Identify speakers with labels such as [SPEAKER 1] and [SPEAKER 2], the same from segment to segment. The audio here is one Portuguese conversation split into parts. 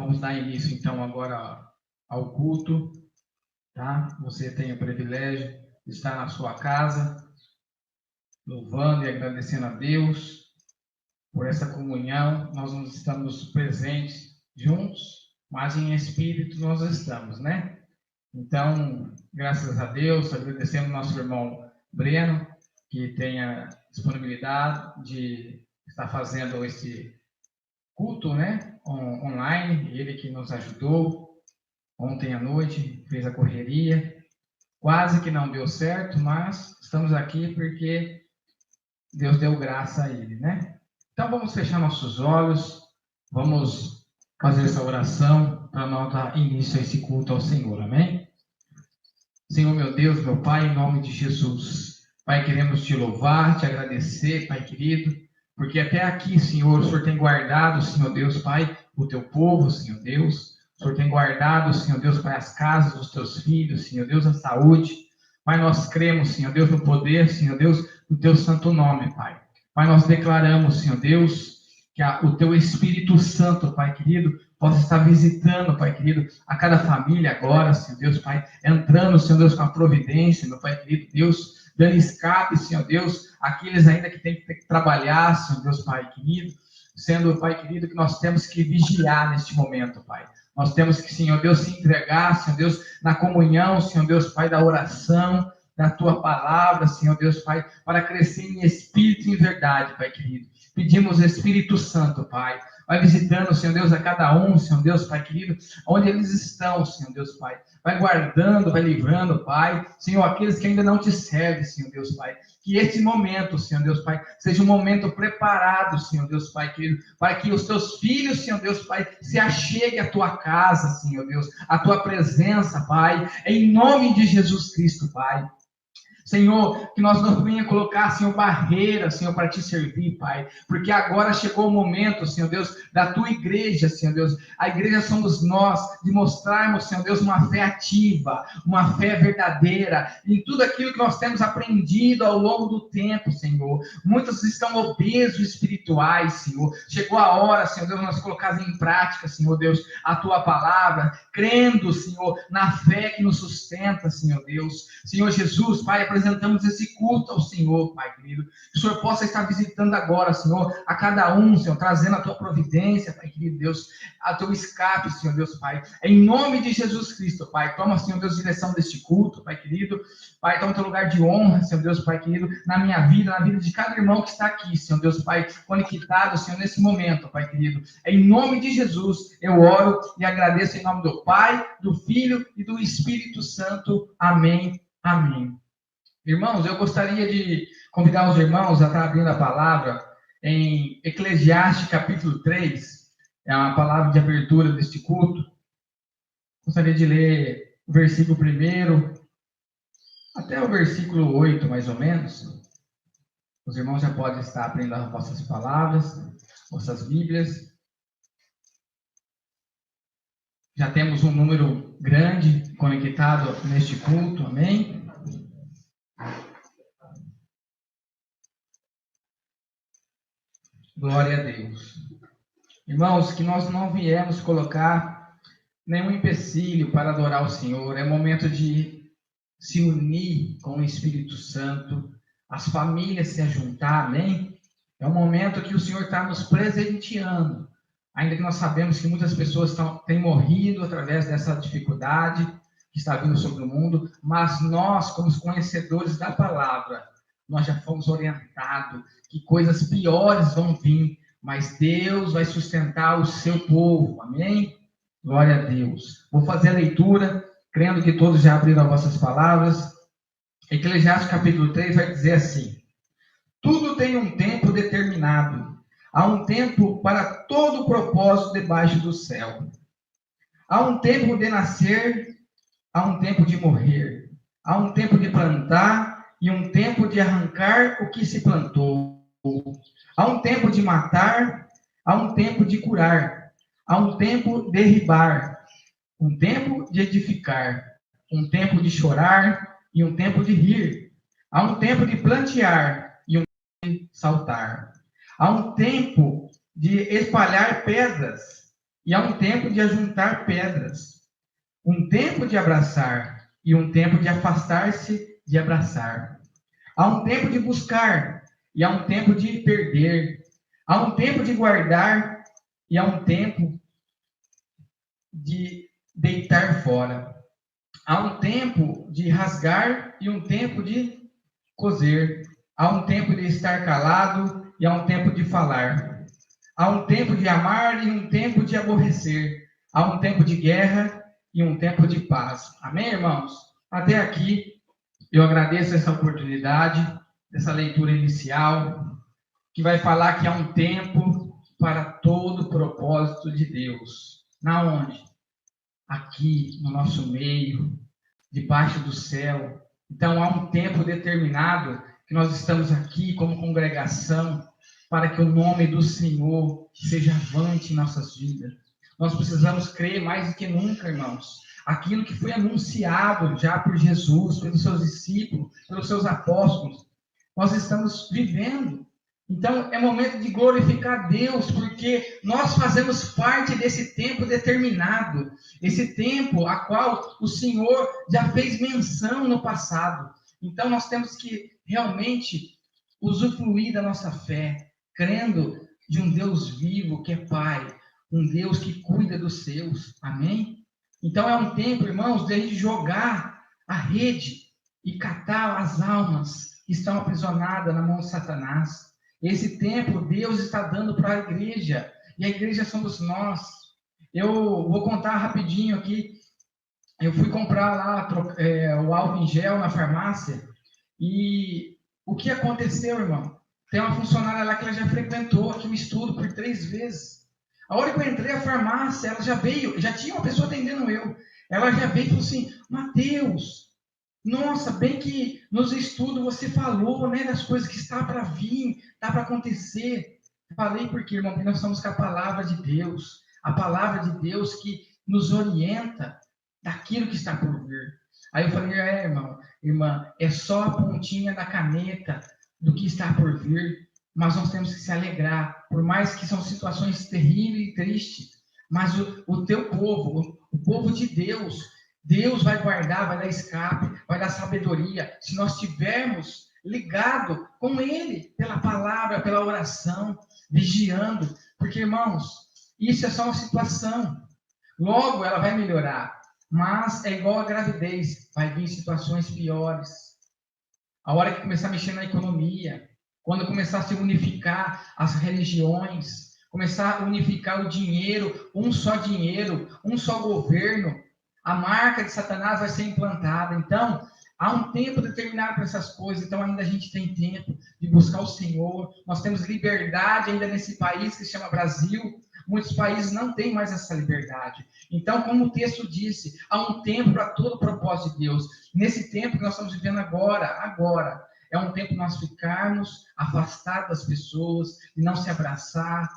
[SPEAKER 1] Vamos dar início, então, agora ao culto, tá? Você tem o privilégio de estar na sua casa, louvando e agradecendo a Deus por essa comunhão. Nós não estamos presentes juntos, mas em espírito nós estamos, né? Então, graças a Deus, agradecendo ao nosso irmão Breno, que tem a disponibilidade de estar fazendo esse culto, né, online, ele que nos ajudou ontem à noite, fez a correria, quase que não deu certo, mas estamos aqui porque Deus deu graça a ele, né? Então vamos fechar nossos olhos, vamos fazer essa oração para nós dar início a esse culto ao Senhor, amém? Senhor, meu Deus, meu Pai, em nome de Jesus, Pai, queremos te louvar, te agradecer, Pai querido, porque até aqui, Senhor, o Senhor tem guardado, Senhor Deus, Pai, o teu povo, Senhor Deus. O Senhor tem guardado, Senhor Deus, Pai, as casas dos teus filhos, Senhor Deus, a saúde. Pai, nós cremos, Senhor Deus, no poder, Senhor Deus, no teu santo nome, Pai. Pai, nós declaramos, Senhor Deus, que o teu Espírito Santo, Pai querido, possa estar visitando, Pai querido, a cada família agora, Senhor Deus, Pai, entrando, Senhor Deus, com a providência, meu Pai querido, Deus, dando escape, Senhor Deus, aqueles ainda que têm que trabalhar, Senhor Deus, Pai querido, sendo, Pai querido, que nós temos que vigiar neste momento, Pai. Nós temos que, Senhor Deus, se entregar, Senhor Deus, na comunhão, Senhor Deus, Pai, da oração, da Tua palavra, Senhor Deus, Pai, para crescer em espírito e em verdade, Pai querido. Pedimos Espírito Santo, Pai, vai visitando, Senhor Deus, a cada um, Senhor Deus, Pai querido, onde eles estão, Senhor Deus, Pai. Vai guardando, vai livrando, Pai. Senhor, aqueles que ainda não te servem, Senhor Deus, Pai. Que esse momento, Senhor Deus, Pai, seja um momento preparado, Senhor Deus, Pai querido, para que os teus filhos, Senhor Deus, Pai, se achegue à tua casa, Senhor Deus, à tua presença, Pai, em nome de Jesus Cristo, Pai. Senhor, que nós não venha colocar, Senhor, barreiras, Senhor, para te servir, Pai, porque agora chegou o momento, Senhor Deus, da tua igreja, Senhor Deus, a igreja somos nós, de mostrarmos, Senhor Deus, uma fé ativa, uma fé verdadeira, em tudo aquilo que nós temos aprendido ao longo do tempo, Senhor. Muitos estão obesos espirituais, Senhor, chegou a hora, Senhor Deus, nós colocarmos em prática, Senhor Deus, a tua palavra, crendo, Senhor, na fé que nos sustenta, Senhor Deus. Senhor Jesus, Pai, apresentamos esse culto ao Senhor, Pai querido. Que o Senhor possa estar visitando agora, Senhor, a cada um, Senhor, trazendo a tua providência, Pai querido, Deus, a teu escape, Senhor Deus, Pai. Em nome de Jesus Cristo, Pai, toma, Senhor Deus, direção deste culto, Pai querido. Pai, toma o teu lugar de honra, Senhor Deus, Pai querido, na minha vida, na vida de cada irmão que está aqui, Senhor Deus, Pai, conectado, Senhor, nesse momento, Pai querido. Em nome de Jesus, eu oro e agradeço em nome do Pai, do Filho e do Espírito Santo. Amém. Amém. Irmãos, eu gostaria de convidar os irmãos a estar abrindo a palavra em Eclesiastes capítulo 3, é uma palavra de abertura deste culto. Gostaria de ler o versículo 1 até o versículo 8, mais ou menos. Os irmãos já podem estar abrindo as vossas palavras, vossas Bíblias. Já temos um número grande conectado neste culto, amém? Glória a Deus. Irmãos, que nós não viemos colocar nenhum empecilho para adorar o Senhor. É momento de se unir com o Espírito Santo, as famílias se ajuntar, amém? É um momento que o Senhor está nos presenteando. Ainda que nós sabemos que muitas pessoas têm morrido através dessa dificuldade que está vindo sobre o mundo, mas nós, como conhecedores da palavra, nós já fomos orientados que coisas piores vão vir, mas Deus vai sustentar o seu povo, amém? Glória a Deus. Vou fazer a leitura, crendo que todos já abriram as vossas palavras. Eclesiastes capítulo 3 vai dizer assim: tudo tem um tempo determinado, há um tempo para todo propósito debaixo do céu. Há um tempo de nascer, há um tempo de morrer, há um tempo de plantar e um tempo de arrancar o que se plantou. Há um tempo de matar, há um tempo de curar, há um tempo de derribar, um tempo de edificar, um tempo de chorar e um tempo de rir. Há um tempo de plantear e um tempo de saltar. Há um tempo de espalhar pedras e há um tempo de ajuntar pedras, um tempo de abraçar e um tempo de afastar-se de abraçar. Há um tempo de buscar e há um tempo de perder. Há um tempo de guardar e há um tempo de deitar fora. Há um tempo de rasgar e um tempo de coser. Há um tempo de estar calado e há um tempo de falar. Há um tempo de amar e um tempo de aborrecer. Há um tempo de guerra e um tempo de paz. Amém, irmãos? Até aqui, eu agradeço essa oportunidade, essa leitura inicial, que vai falar que há um tempo para todo o propósito de Deus. Na onde? Aqui, no nosso meio, debaixo do céu. Então, há um tempo determinado que nós estamos aqui como congregação para que o nome do Senhor seja avante em nossas vidas. Nós precisamos crer mais do que nunca, irmãos. Aquilo que foi anunciado já por Jesus, pelos seus discípulos, pelos seus apóstolos, nós estamos vivendo. Então, é momento de glorificar Deus, porque nós fazemos parte desse tempo determinado, esse tempo a qual o Senhor já fez menção no passado. Então, nós temos que realmente usufruir da nossa fé, crendo de um Deus vivo, que é Pai, um Deus que cuida dos seus. Amém? Então, é um tempo, irmãos, de a gente jogar a rede e catar as almas que estão aprisionadas na mão de Satanás. Esse tempo Deus está dando para a igreja, e a igreja somos nós. Eu vou contar rapidinho aqui. Eu fui comprar lá o álcool em gel na farmácia, e o que aconteceu, irmão? Tem uma funcionária lá que ela já frequentou aqui o estudo por 3 vezes. A hora que eu entrei na farmácia, ela já veio, já tinha uma pessoa atendendo eu. Ela já veio e falou assim: Mateus, nossa, bem que nos estudos você falou, né, das coisas que está para vir, está para acontecer. Falei porque, irmão, que nós estamos com a palavra de Deus, a palavra de Deus que nos orienta daquilo que está por vir. Aí eu falei, irmão, irmã, é só a pontinha da caneta do que está por vir, mas nós temos que se alegrar, por mais que são situações terríveis e tristes, mas o teu povo, o povo de Deus, Deus vai guardar, vai dar escape, vai dar sabedoria, se nós estivermos ligado com Ele, pela palavra, pela oração, vigiando, porque, irmãos, isso é só uma situação, logo ela vai melhorar, mas é igual a gravidez, vai vir situações piores, a hora que começar a mexer na economia, quando começar a se unificar as religiões, começar a unificar o dinheiro, um só governo, a marca de Satanás vai ser implantada. Então, há um tempo determinado para essas coisas, então ainda a gente tem tempo de buscar o Senhor. Nós temos liberdade ainda nesse país que se chama Brasil. Muitos países não têm mais essa liberdade. Então, como o texto disse, há um tempo para todo o propósito de Deus. Nesse tempo que nós estamos vivendo agora, é um tempo de nós ficarmos afastados das pessoas, de não se abraçar.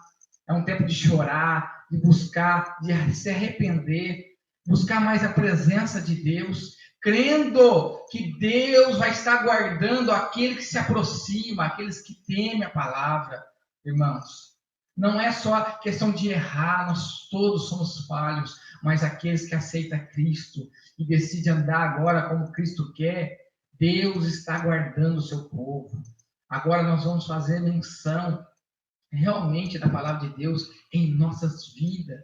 [SPEAKER 1] É um tempo de chorar, de buscar, de se arrepender, buscar mais a presença de Deus, crendo que Deus vai estar guardando aquele que se aproxima, aqueles que temem a palavra, irmãos. Não é só questão de errar, nós todos somos falhos, mas aqueles que aceitam Cristo e decidem andar agora como Cristo quer, Deus está guardando o seu povo. Agora nós vamos fazer menção realmente da palavra de Deus em nossas vidas.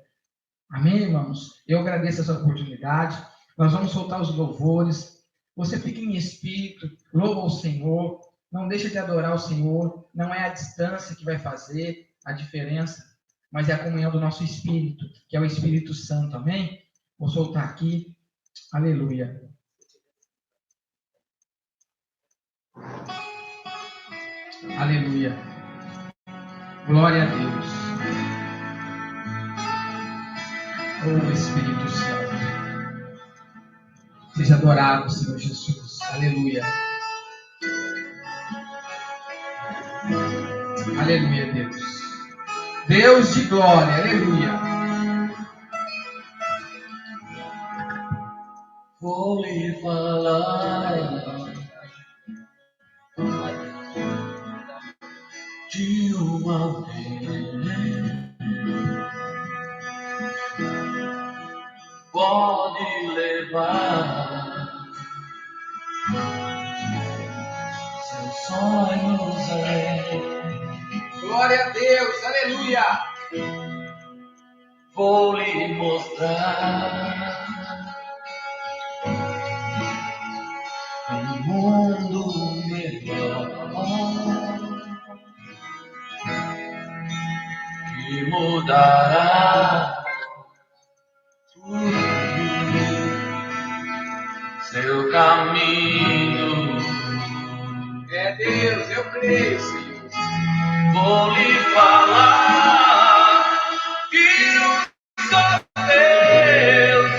[SPEAKER 1] Amém, irmãos? Eu agradeço essa oportunidade. Nós vamos soltar os louvores. Você fica em espírito, louva o Senhor. Não deixa de adorar o Senhor. Não é a distância que vai fazer a diferença, mas é a comunhão do nosso espírito, que é o Espírito Santo. Amém? Vou soltar aqui. Aleluia. Aleluia. Glória a Deus. Oh, Espírito Santo. Seja adorado, Senhor Jesus. Aleluia. Aleluia, Deus. Deus de glória. Aleluia.
[SPEAKER 2] Vou lhe falar de uma vez pode levar seus sonhos além.
[SPEAKER 1] Glória a Deus, aleluia.
[SPEAKER 2] Vou lhe mostrar um mundo melhor que mudará tudo, seu caminho.
[SPEAKER 1] É Deus, eu creio, Senhor.
[SPEAKER 2] Vou lhe falar que o só Deus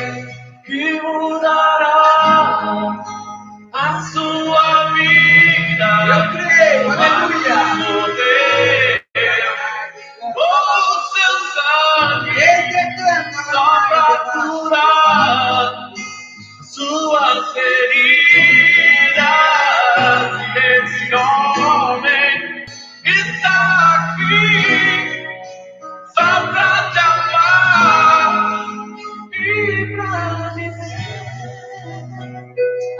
[SPEAKER 2] que mudará a sua vida.
[SPEAKER 1] Eu creio, aleluia.
[SPEAKER 2] O seu sangue
[SPEAKER 1] Ele canta
[SPEAKER 2] só para curar suas feridas. Esse homem está aqui só pra te amar e pra dizer.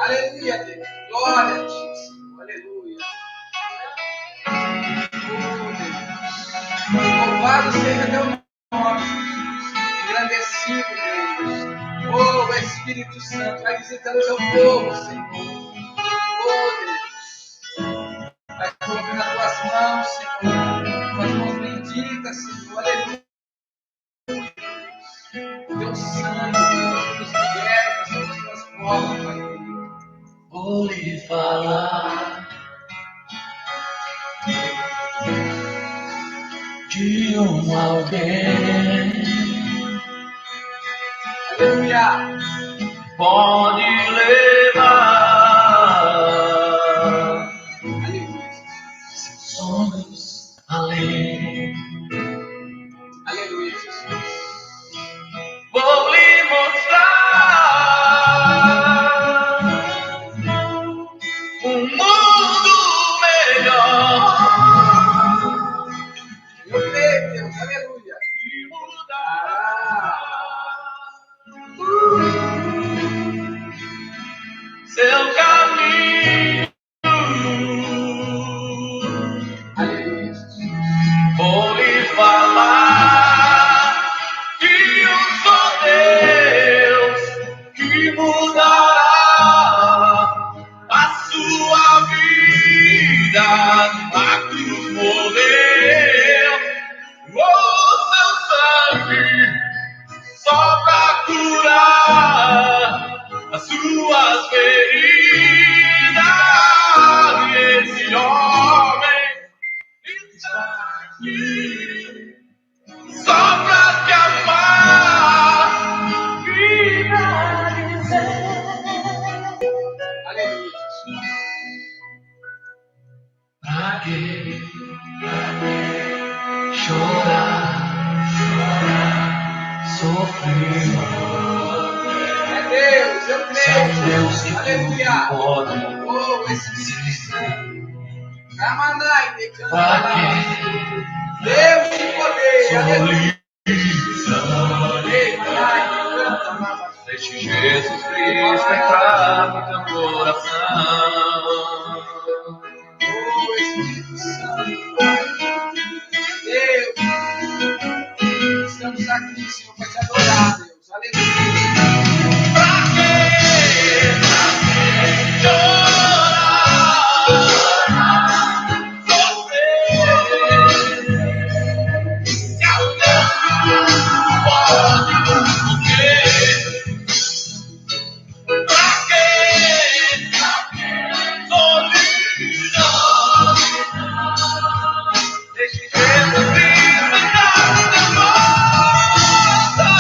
[SPEAKER 1] Aleluia, Deus. Glória a ti, Senhor. Aleluia. Oh, Deus. Louvado seja teu nome, Jesus. Engrandecido, Deus. Oh, Espírito Santo, vai visitando o teu povo, Senhor. Oh, Deus. Vai colocando nas tuas mãos, Senhor. Tuas mãos benditas, Senhor. Aleluia. O teu sangue, Deus, nos liberta, Senhor, nos transforma, Pai Deus.
[SPEAKER 2] Vou lhe falar de alguém.
[SPEAKER 1] Aleluia.
[SPEAKER 2] Pode levar
[SPEAKER 1] Aleluia.
[SPEAKER 2] seus sonhos além.
[SPEAKER 1] Aleluia, Jesus.
[SPEAKER 2] Vou lhe mostrar um mundo melhor
[SPEAKER 1] Eu creio, Deus. Aleluia.
[SPEAKER 2] que mudará seu caminho.
[SPEAKER 1] Aleluia, Jesus.
[SPEAKER 2] Vou lhe falar que eu sou Deus que mudará a sua vida. A cruz morreu, o seu sangue só pra curar as suas feridas. E esse homem está aqui só pra te amar e pra dizer.
[SPEAKER 1] Aleluia, Jesus.
[SPEAKER 2] Pra quê chorar, sofrer?
[SPEAKER 1] É Deus, eu
[SPEAKER 2] Se é um
[SPEAKER 1] creio.
[SPEAKER 2] Deus que
[SPEAKER 1] Aleluia.
[SPEAKER 2] tudo pode,
[SPEAKER 1] Oh, Espírito Santo. Ramanai, decanta.
[SPEAKER 2] pra quê
[SPEAKER 1] Deus de poder. Aleluia.
[SPEAKER 2] solidão?
[SPEAKER 1] Ei, Manai, decanta, Mama.
[SPEAKER 2] Deixe Jesus Cristo entrar no teu coração.
[SPEAKER 1] Oh, Espírito Santo. Deus. Estamos aqui, Senhor, para te adorar, Deus. Aleluia.
[SPEAKER 2] Pra quê chorar, sofrer? Se é um Deus que pode morrer. Pra quê solidão? Deixe Jesus Cristo entrar no teu coração.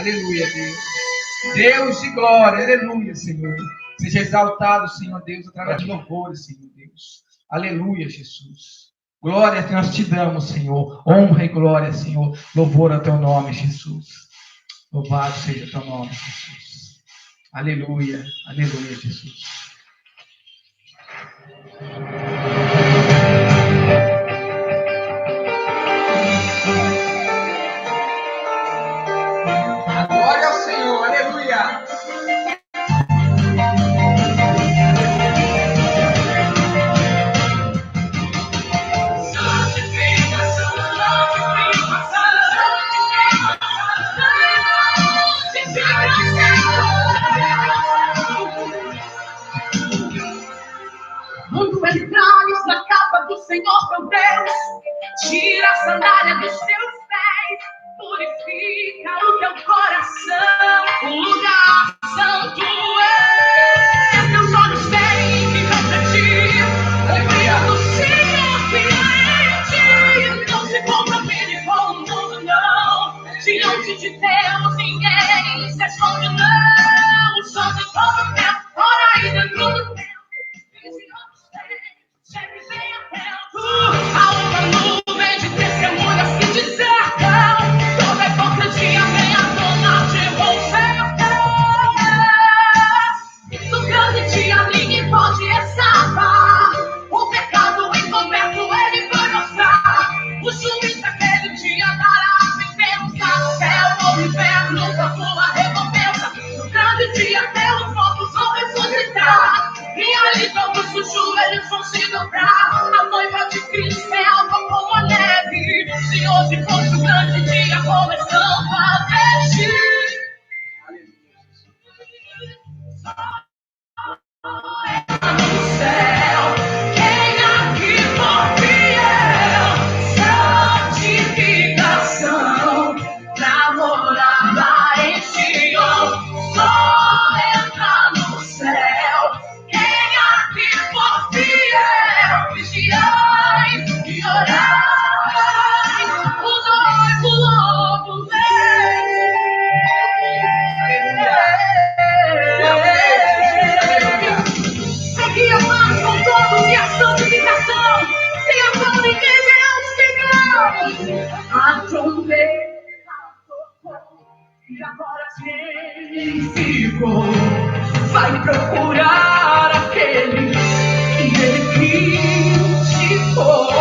[SPEAKER 1] Aleluia, Deus. Deus de glória, aleluia, Senhor. Seja exaltado, Senhor Deus, através de louvores, Senhor Deus. Aleluia, Jesus. Glória que nós te damos, Senhor. Honra e glória, Senhor. Louvor ao teu nome, Jesus. Louvado seja o teu nome, Jesus. Aleluia, aleluia, Jesus. Glória ao Senhor, aleluia.
[SPEAKER 3] Quando entrares na casa do Senhor teu Deus, tira a sandália dos teus pés, purifica o teu coração, o lugar santo é. Teus olhos têm que refletir a alegria do Senhor que há em ti. Não se contamine com o mundo, não. Diante de Deus ninguém se esconde, não. O sol de todo tempo, ora aí dentro do tempo. Sempre bem atento a uma nuvem de testemunhas que te cercam. Toda hipocrisia vem à tona de você. No grande dia ninguém pode escapar. O pecado encoberto ele vai mostrar. O juiz daquele dia dará a sentença. Céu ou inferno com sua recompensa. No grande dia teus mortos vão ressuscitar. E ali todos os joelhos vão se dobrar. A noiva de Cristo é alva como a neve. Se hoje fosse um grande dia, começando a vestir. No céu, quem aqui for fiel, santificação, pra morar lá em Sião. Só entra no céu. Quem aqui for fiel, vigiai e orai. O noivo logo vem. Segui a paz com todos e a santificação. Sem a qual ninguém verá o Senhor. A trombeta tocou e agora quem ficou vai procurar aquele que ele criticou.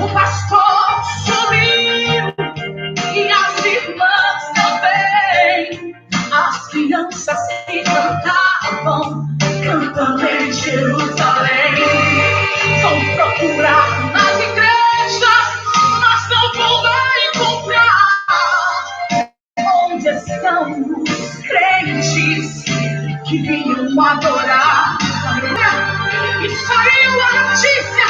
[SPEAKER 3] O pastor sumiu e as irmãs também. As crianças que cantavam, cantando em Jerusalém. Vão procurar nas igrejas, mas não vão encontrar. Onde estão os crentes que vinham adorar? E saiu a notícia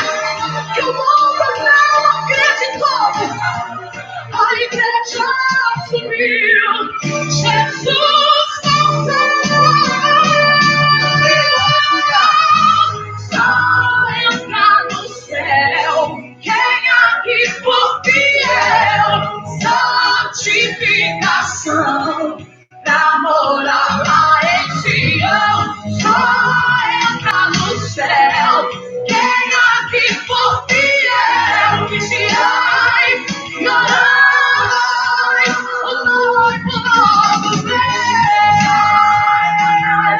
[SPEAKER 3] que o mundo não acreditou. A igreja sumiu, Jesus voltou. Só entra no céu quem aqui for fiel, santificação, pra morar lá em Sião. Só entra no céu quem aqui for fiel, vigiai e orai. O noivo novo vem.
[SPEAKER 1] Deus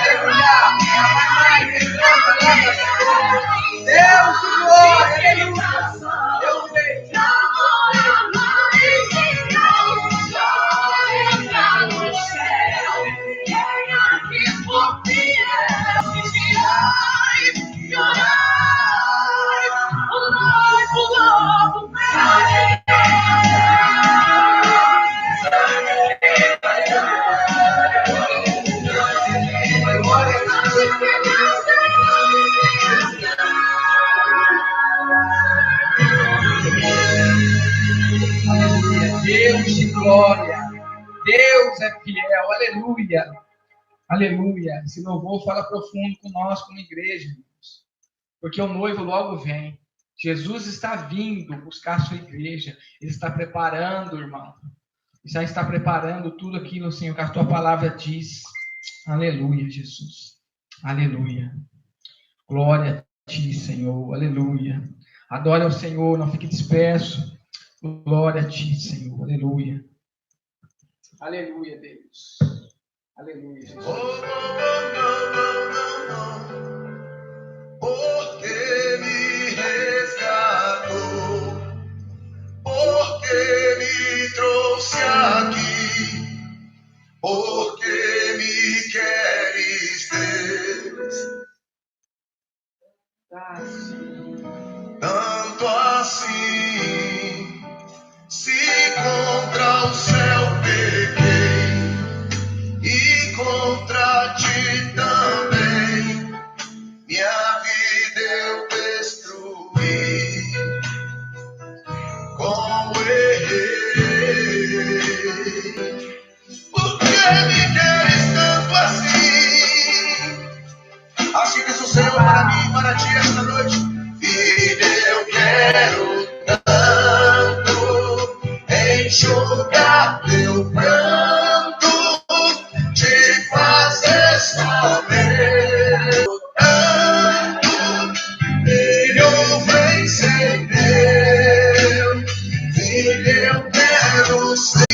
[SPEAKER 1] de glória, aleluia.
[SPEAKER 3] Eu vejo amor, entra no céu. Quem aqui for fiel, vigiai e orai. O noivo novo vem.
[SPEAKER 1] Deus de glória, Deus é fiel, aleluia, aleluia. Esse louvor fala profundo com nós como igreja, irmãos, porque o noivo logo vem. Jesus está vindo buscar a sua igreja, ele está preparando, irmão, já está preparando tudo aquilo, Senhor, que a tua palavra diz. Aleluia, Jesus. Aleluia. Glória a ti, Senhor. Aleluia. Adore ao Senhor, não fique disperso. Glória a ti, Senhor. Aleluia. Aleluia, Deus. Aleluia, Jesus.
[SPEAKER 4] Porque me resgatou, porque me trouxe aqui, porque me queres ter. Tanto assim, se contra o céu pequei e contra ti também, minha vida eu destruí, como errei. Por que me queres tanto assim? Assim diz o Senhor para mim e para ti esta noite. Filho, eu quero tanto enxugar teu pranto, te fazer sorrir. Filho, vem ser meu, filho, eu quero ser.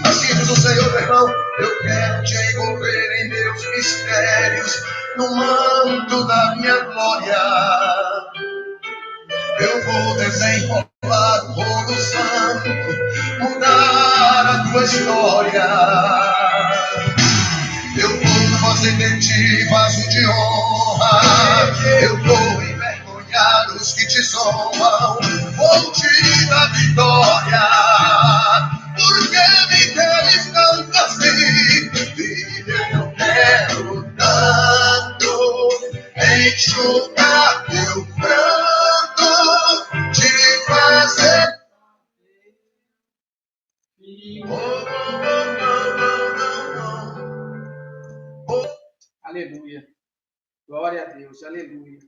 [SPEAKER 4] Assim diz o Senhor, meu irmão, eu quero te envolver em meus mistérios, no manto da minha glória. Eu vou desenrolar o rolo santo, mudar a tua história. Eu vou fazer de ti vaso de honra. Eu vou envergonhar os que te zombam. Vou te dar vitória. Porque me queres tanto assim? Filho, eu quero tanto enxugar teu pranto, te fazer.
[SPEAKER 1] Aleluia. Glória a Deus. Aleluia.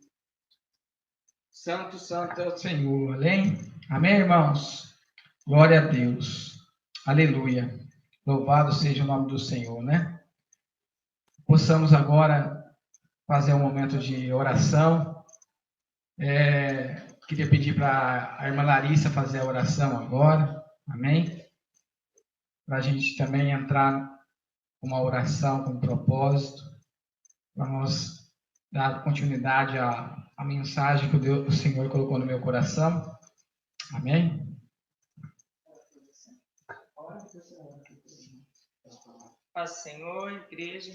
[SPEAKER 1] Santo, santo é o Senhor. Amém? Amém, irmãos? Glória a Deus. Aleluia. Louvado seja o nome do Senhor, né? Possamos agora fazer um momento de oração. Queria pedir para a irmã Larissa fazer a oração agora. Amém? Para a gente também entrar com uma oração com propósito, para nós dar continuidade à mensagem que o Senhor colocou no meu coração. Amém?
[SPEAKER 5] Paz, Senhor, igreja.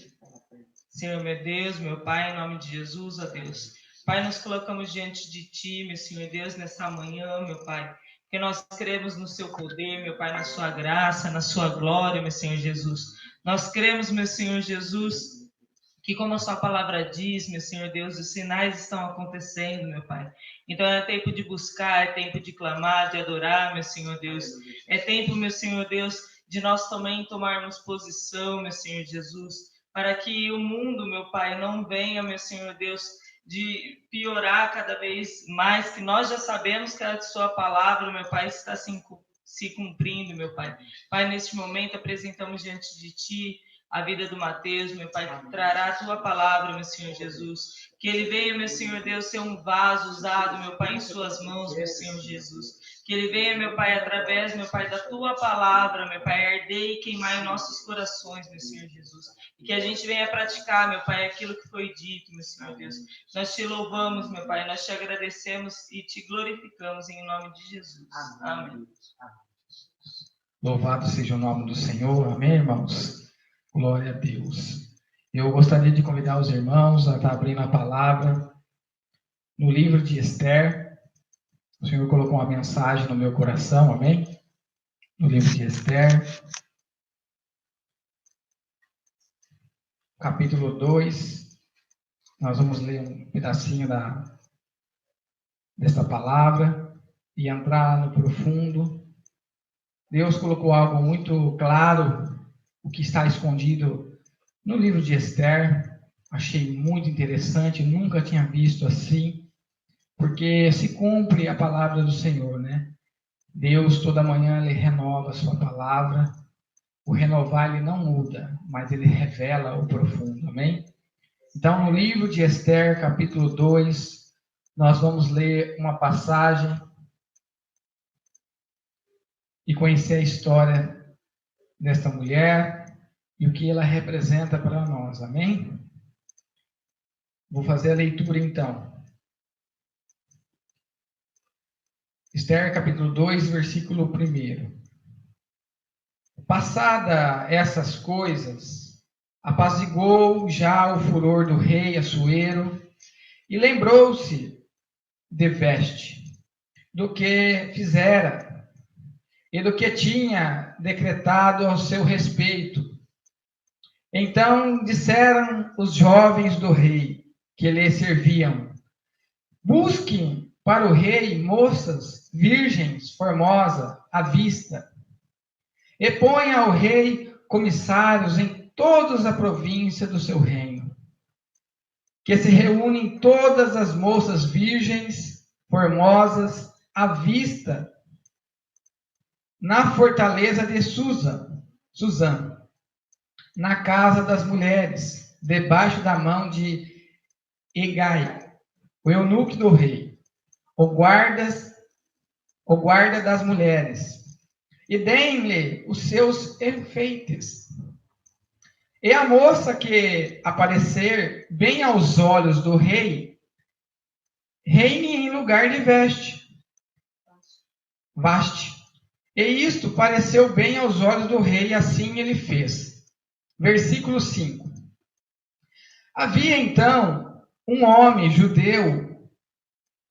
[SPEAKER 5] Senhor, meu Deus, meu Pai, em nome de Jesus, ó Deus. Pai, nos colocamos diante de Ti, meu Senhor Deus, nessa manhã, meu Pai. Porque nós cremos no Seu poder, meu Pai, na Sua graça, na Sua glória, meu Senhor Jesus. Nós cremos, meu Senhor Jesus, que como a Sua palavra diz, meu Senhor Deus, os sinais estão acontecendo, meu Pai. Então é tempo de buscar, é tempo de clamar, de adorar, meu Senhor Deus. É tempo, meu Senhor Deus, de nós também tomarmos posição, meu Senhor Jesus, para que o mundo, meu Pai, não venha, meu Senhor Deus, de piorar cada vez mais, que nós já sabemos que a Sua palavra, meu Pai, está se cumprindo, meu Pai. Pai, neste momento apresentamos diante de Ti a vida do Mateus, meu Pai, que trará a Tua palavra, meu Senhor Jesus. Que ele venha, meu Senhor Deus, ser um vaso usado, meu Pai, em Suas mãos, meu Senhor Jesus. Que ele venha, meu Pai, através, meu Pai, da Tua palavra, meu Pai, arder e queimar em nossos corações, meu Senhor Jesus. E que a gente venha praticar, meu Pai, aquilo que foi dito, meu Senhor Deus. Nós Te louvamos, meu Pai, nós Te agradecemos e Te glorificamos em nome de Jesus. Amém.
[SPEAKER 1] Louvado seja o nome do Senhor. Amém, irmãos? Glória a Deus. Eu gostaria de convidar os irmãos a estar abrindo a palavra no livro de Esther. O Senhor colocou uma mensagem no meu coração, amém? No livro de Esther, capítulo 2. Nós vamos ler um pedacinho desta palavra e entrar no profundo. Deus colocou algo muito claro, o que está escondido no livro de Esther. Achei muito interessante, nunca tinha visto assim, porque se cumpre a palavra do Senhor, né? Deus toda manhã Ele renova a sua palavra. O renovar Ele não muda, mas Ele revela o profundo, amém? Então, no livro de Esther, capítulo 2, nós vamos ler uma passagem e conhecer a história desta mulher e o que ela representa para nós, amém? Vou fazer a leitura então. Esther, capítulo 2, versículo 1. Passada essas coisas, apaziguou já o furor do rei Assuero e lembrou-se de Veste, do que fizera e do que tinha decretado ao seu respeito. Então disseram os jovens do rei que lhe serviam: busquem para o rei moças virgens, formosas, à vista, e ponha ao rei comissários em toda a província do seu reino, que se reúnem todas as moças virgens, formosas, à vista, na fortaleza de Suzã, na casa das mulheres, debaixo da mão de Hegai, o eunuco do rei, o guarda das mulheres, e deem-lhe os seus enfeites. E a moça que aparecer bem aos olhos do rei, reine em lugar de Vaste. E isto pareceu bem aos olhos do rei, e assim ele fez. Versículo 5. Havia então um homem judeu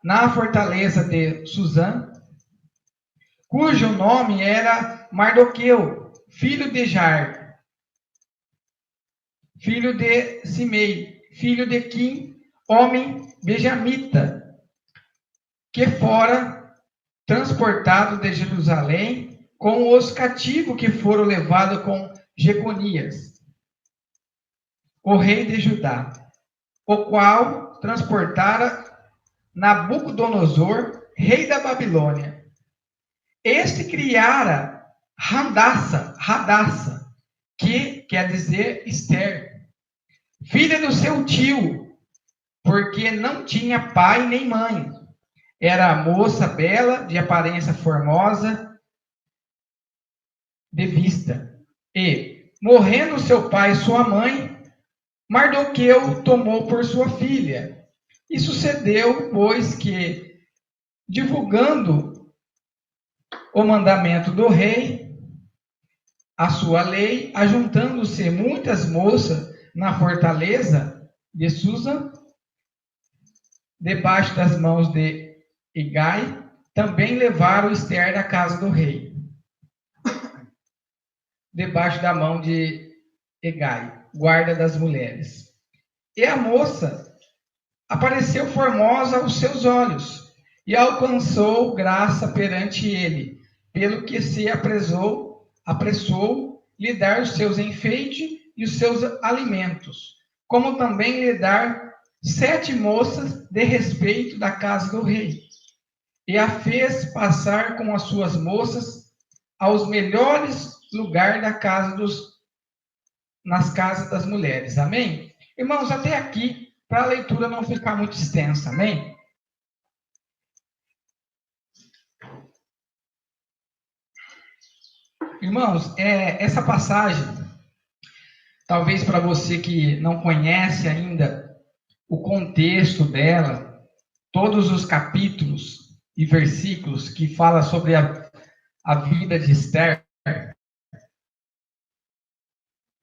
[SPEAKER 1] na fortaleza de Suzã, cujo nome era Mardoqueu, filho de Jar, filho de Simei, filho de Quim, homem benjamita, que fora transportado de Jerusalém com os cativos que foram levados com Jeconias, o rei de Judá, o qual transportara Nabucodonosor, rei da Babilônia. Este criara Radassa, que quer dizer Esther, filha do seu tio, porque não tinha pai nem mãe. Era moça bela, de aparência formosa, de vista. E, morrendo seu pai e sua mãe, Mardoqueu tomou por sua filha. E sucedeu, pois, que, divulgando o mandamento do rei, a sua lei, ajuntando-se muitas moças na fortaleza de Suzã, debaixo das mãos de Hegai, também levaram Esther da casa do rei, debaixo da mão de Hegai, guarda das mulheres. E a moça apareceu formosa aos seus olhos, e alcançou graça perante ele, pelo que se apressou lhe dar os seus enfeites e os seus alimentos, como também lhe dar 7 moças de respeito da casa do rei. E a fez passar com as suas moças aos melhores lugares nas casas das mulheres. Amém? Irmãos, até aqui, para a leitura não ficar muito extensa. Amém? Irmãos, essa passagem, talvez para você que não conhece ainda o contexto dela, todos os capítulos e versículos que fala sobre a vida de Esther,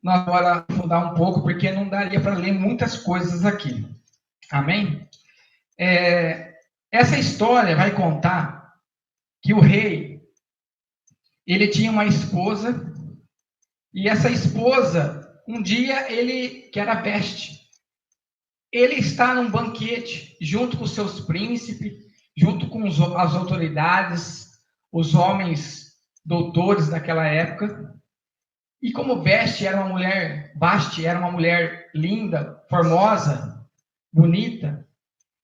[SPEAKER 1] nós agora vamos aprofundar um pouco, porque não daria para ler muitas coisas aqui. Amém? Essa história vai contar que o rei, ele tinha uma esposa, e essa esposa, um dia, que era Veste, ele está num banquete, junto com seus príncipes, junto com as autoridades, os homens doutores daquela época. E como Veste era uma mulher linda, formosa, bonita,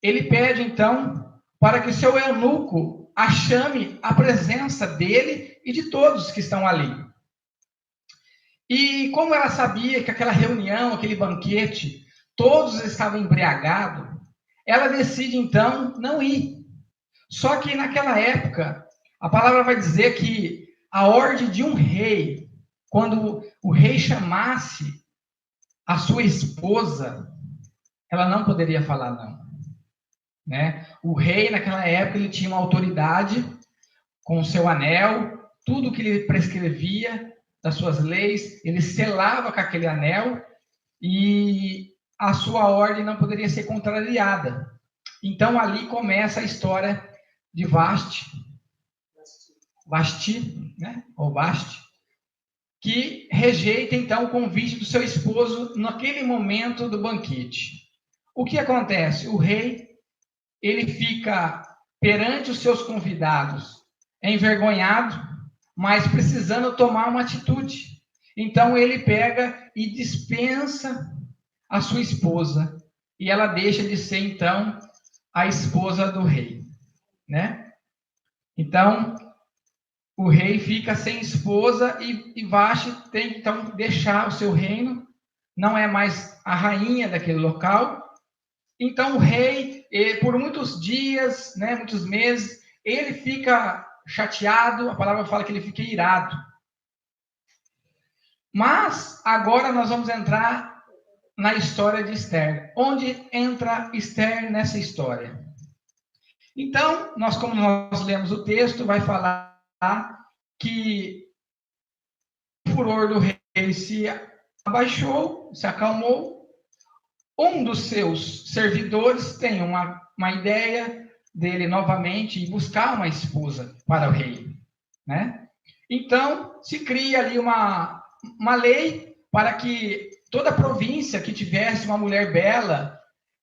[SPEAKER 1] ele pede então para que o seu eunuco a chame à presença dele e de todos que estão ali. E como ela sabia que aquela reunião, aquele banquete, todos estavam embriagados, ela decide então não ir. Só que naquela época, a palavra vai dizer que a ordem de um rei, quando o rei chamasse a sua esposa, ela não poderia falar não, né? O rei naquela época ele tinha uma autoridade com o seu anel, tudo que ele prescrevia das suas leis, ele selava com aquele anel e a sua ordem não poderia ser contrariada. Então ali começa a história de Vasti, né? Ou Vasti, que rejeita então o convite do seu esposo naquele momento do banquete. O que acontece? O rei, ele fica perante os seus convidados envergonhado, mas precisando tomar uma atitude. Então ele pega e dispensa a sua esposa, e ela deixa de ser então a esposa do rei, né? Então o rei fica sem esposa e Vasti tem que então deixar o seu reino, não é mais a rainha daquele local. Então o rei, por muitos dias, né, muitos meses, ele fica chateado, a palavra fala que ele fica irado. Mas agora nós vamos entrar na história de Esther. Onde entra Esther nessa história? Então, como nós lemos o texto, vai falar que o furor do rei se abaixou, se acalmou. Um dos seus servidores tem uma ideia dele novamente e buscar uma esposa para o rei, né? Então, se cria ali uma lei para que toda província que tivesse uma mulher bela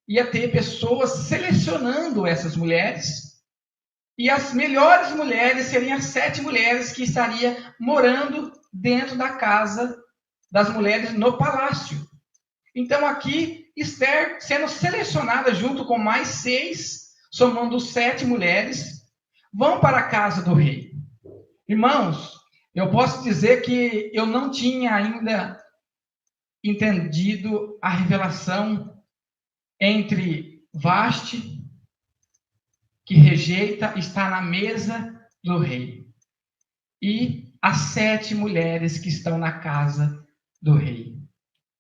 [SPEAKER 1] ia ter pessoas selecionando essas mulheres, e as melhores mulheres seriam as 7 mulheres que estariam morando dentro da casa das mulheres no palácio. Então aqui, Esther sendo selecionada junto com mais 6, somando 7 mulheres, vão para a casa do rei. Irmãos, eu posso dizer que eu não tinha ainda entendido a revelação entre Vasti, que rejeita, está na mesa do rei, e as 7 mulheres que estão na casa do rei.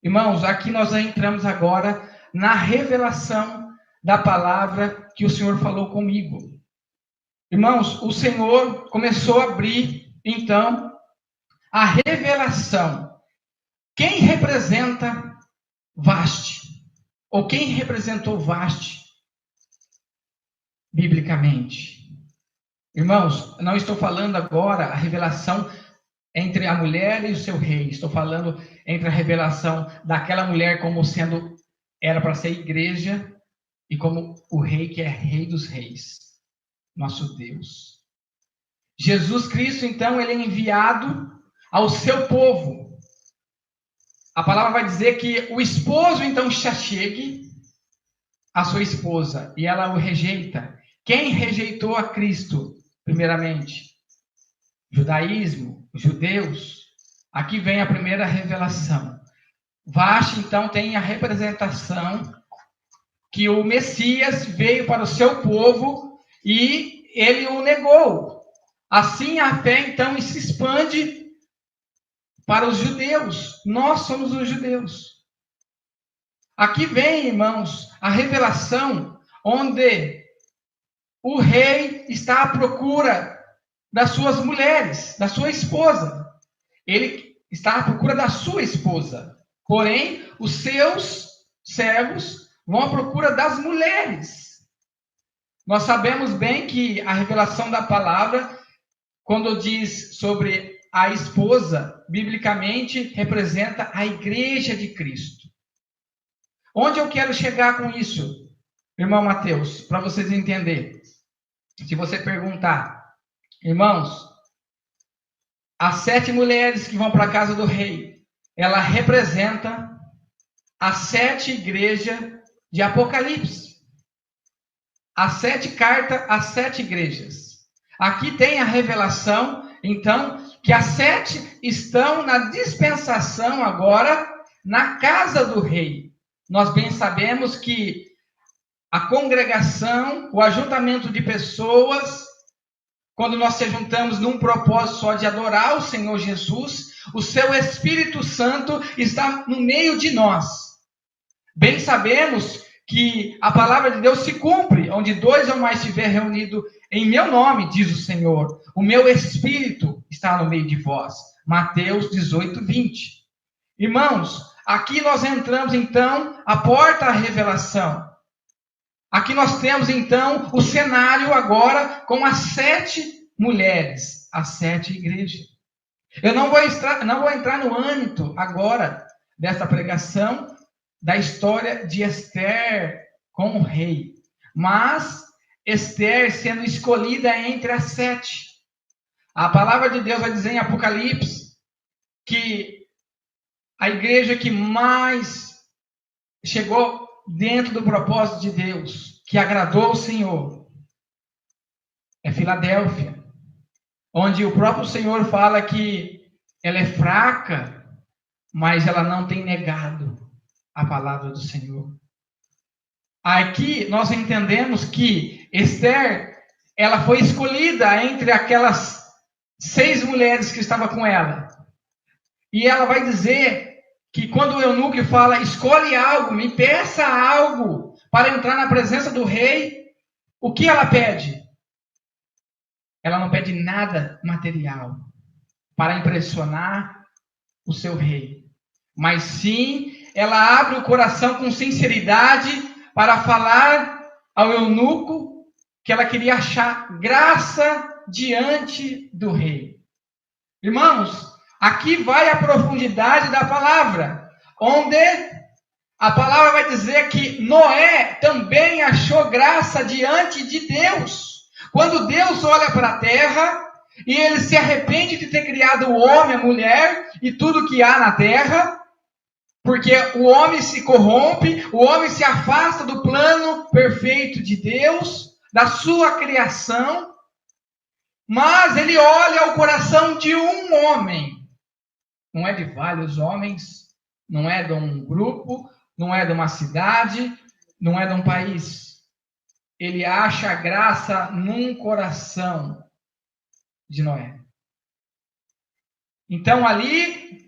[SPEAKER 1] Irmãos, aqui nós entramos agora na revelação da palavra que o Senhor falou comigo. Irmãos, o Senhor começou a abrir, então, a revelação. Quem representa Vasti? Ou quem representou Vasti biblicamente? Irmãos, não estou falando agora a revelação entre a mulher e o seu rei. Estou falando entre a revelação daquela mulher como sendo, era para ser igreja, e como o rei que é rei dos reis, nosso Deus. Jesus Cristo, então, ele é enviado ao seu povo. A palavra vai dizer que o esposo, então, se achegue à sua esposa, e ela o rejeita. Quem rejeitou a Cristo, primeiramente? Judaísmo, judeus. Aqui vem a primeira revelação. Vasti, então, tem a representação que o Messias veio para o seu povo e ele o negou. Assim, a fé, então, se expande para os judeus. Nós somos os judeus. Aqui vem, irmãos, a revelação onde o rei está à procura das suas mulheres, da sua esposa. Ele está à procura da sua esposa. Porém, os seus servos vão à procura das mulheres. Nós sabemos bem que a revelação da palavra, quando diz sobre a esposa, biblicamente representa a igreja de Cristo. Onde eu quero chegar com isso, irmão Mateus, para vocês entenderem? Se você perguntar, irmãos, as 7 mulheres que vão para a casa do rei, ela representa as 7 igrejas de Apocalipse. as 7 cartas às 7 igrejas. Aqui tem a revelação, então, que as 7 estão na dispensação agora, na casa do rei. Nós bem sabemos que a congregação, o ajuntamento de pessoas, quando nós se juntamos num propósito só de adorar o Senhor Jesus, o seu Espírito Santo está no meio de nós. Bem sabemos que a palavra de Deus se cumpre, onde 2 ou mais estiver reunido em meu nome, diz o Senhor, o meu Espírito está no meio de vós. Mateus 18, 20. Irmãos, aqui nós entramos então, a porta à revelação. Aqui nós temos então o cenário agora com as 7 mulheres, as 7 igrejas. Eu não vou entrar no âmbito agora dessa pregação da história de Esther com o rei, mas Esther sendo escolhida entre as 7. A palavra de Deus vai dizer em Apocalipse que a igreja que mais chegou dentro do propósito de Deus, que agradou ao Senhor, é Filadélfia, onde o próprio Senhor fala que ela é fraca, mas ela não tem negado a palavra do Senhor. Aqui nós entendemos que Esther, ela foi escolhida entre aquelas 6 mulheres que estavam com ela. E ela vai dizer que quando o eunuco fala, escolhe algo, me peça algo para entrar na presença do rei, o que ela pede? Ela não pede nada material para impressionar o seu rei, mas sim, ela abre o coração com sinceridade para falar ao eunuco que ela queria achar graça diante do rei. Irmãos, aqui vai a profundidade da palavra, onde a palavra vai dizer que Noé também achou graça diante de Deus. Quando Deus olha para a terra e ele se arrepende de ter criado o homem, a mulher e tudo que há na terra, porque o homem se corrompe, o homem se afasta do plano perfeito de Deus, da sua criação, mas ele olha o coração de um homem. Não é de vários homens, não é de um grupo, não é de uma cidade, não é de um país. Ele acha graça num coração de Noé. Então ali,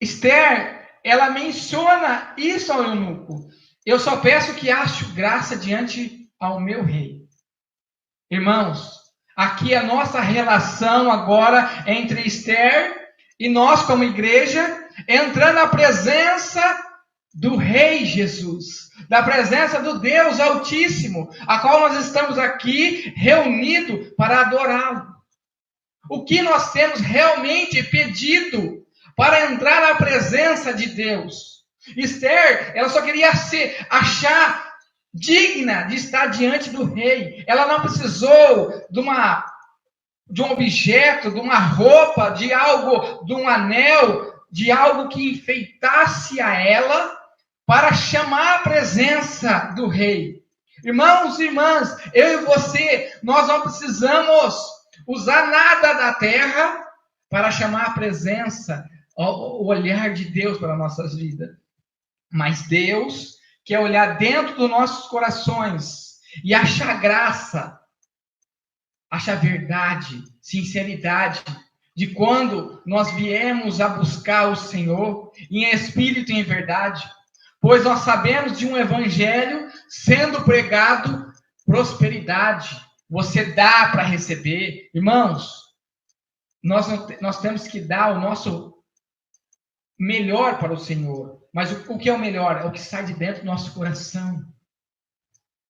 [SPEAKER 1] Esther, ela menciona isso ao eunuco. Eu só peço que ache graça diante ao meu rei. Irmãos, aqui a nossa relação agora entre Esther e nós como igreja, entrando na presença do Rei Jesus, da presença do Deus Altíssimo, a qual nós estamos aqui reunidos para adorá-lo. O que nós temos realmente pedido para entrar na presença de Deus? Esther, ela só queria se achar digna de estar diante do rei. Ela não precisou de um objeto, de uma roupa, de algo, de um anel, de algo que enfeitasse a ela para chamar a presença do rei. Irmãos e irmãs, eu e você, nós não precisamos usar nada da terra para chamar a presença, o olhar de Deus para nossas vidas. Mas Deus quer olhar dentro dos nossos corações e achar graça, achar verdade, sinceridade, de quando nós viemos a buscar o Senhor em espírito e em verdade. Pois nós sabemos de um evangelho sendo pregado prosperidade. Você dá para receber. Irmãos, nós temos que dar o nosso melhor para o Senhor. Mas o que é o melhor? É o que sai de dentro do nosso coração.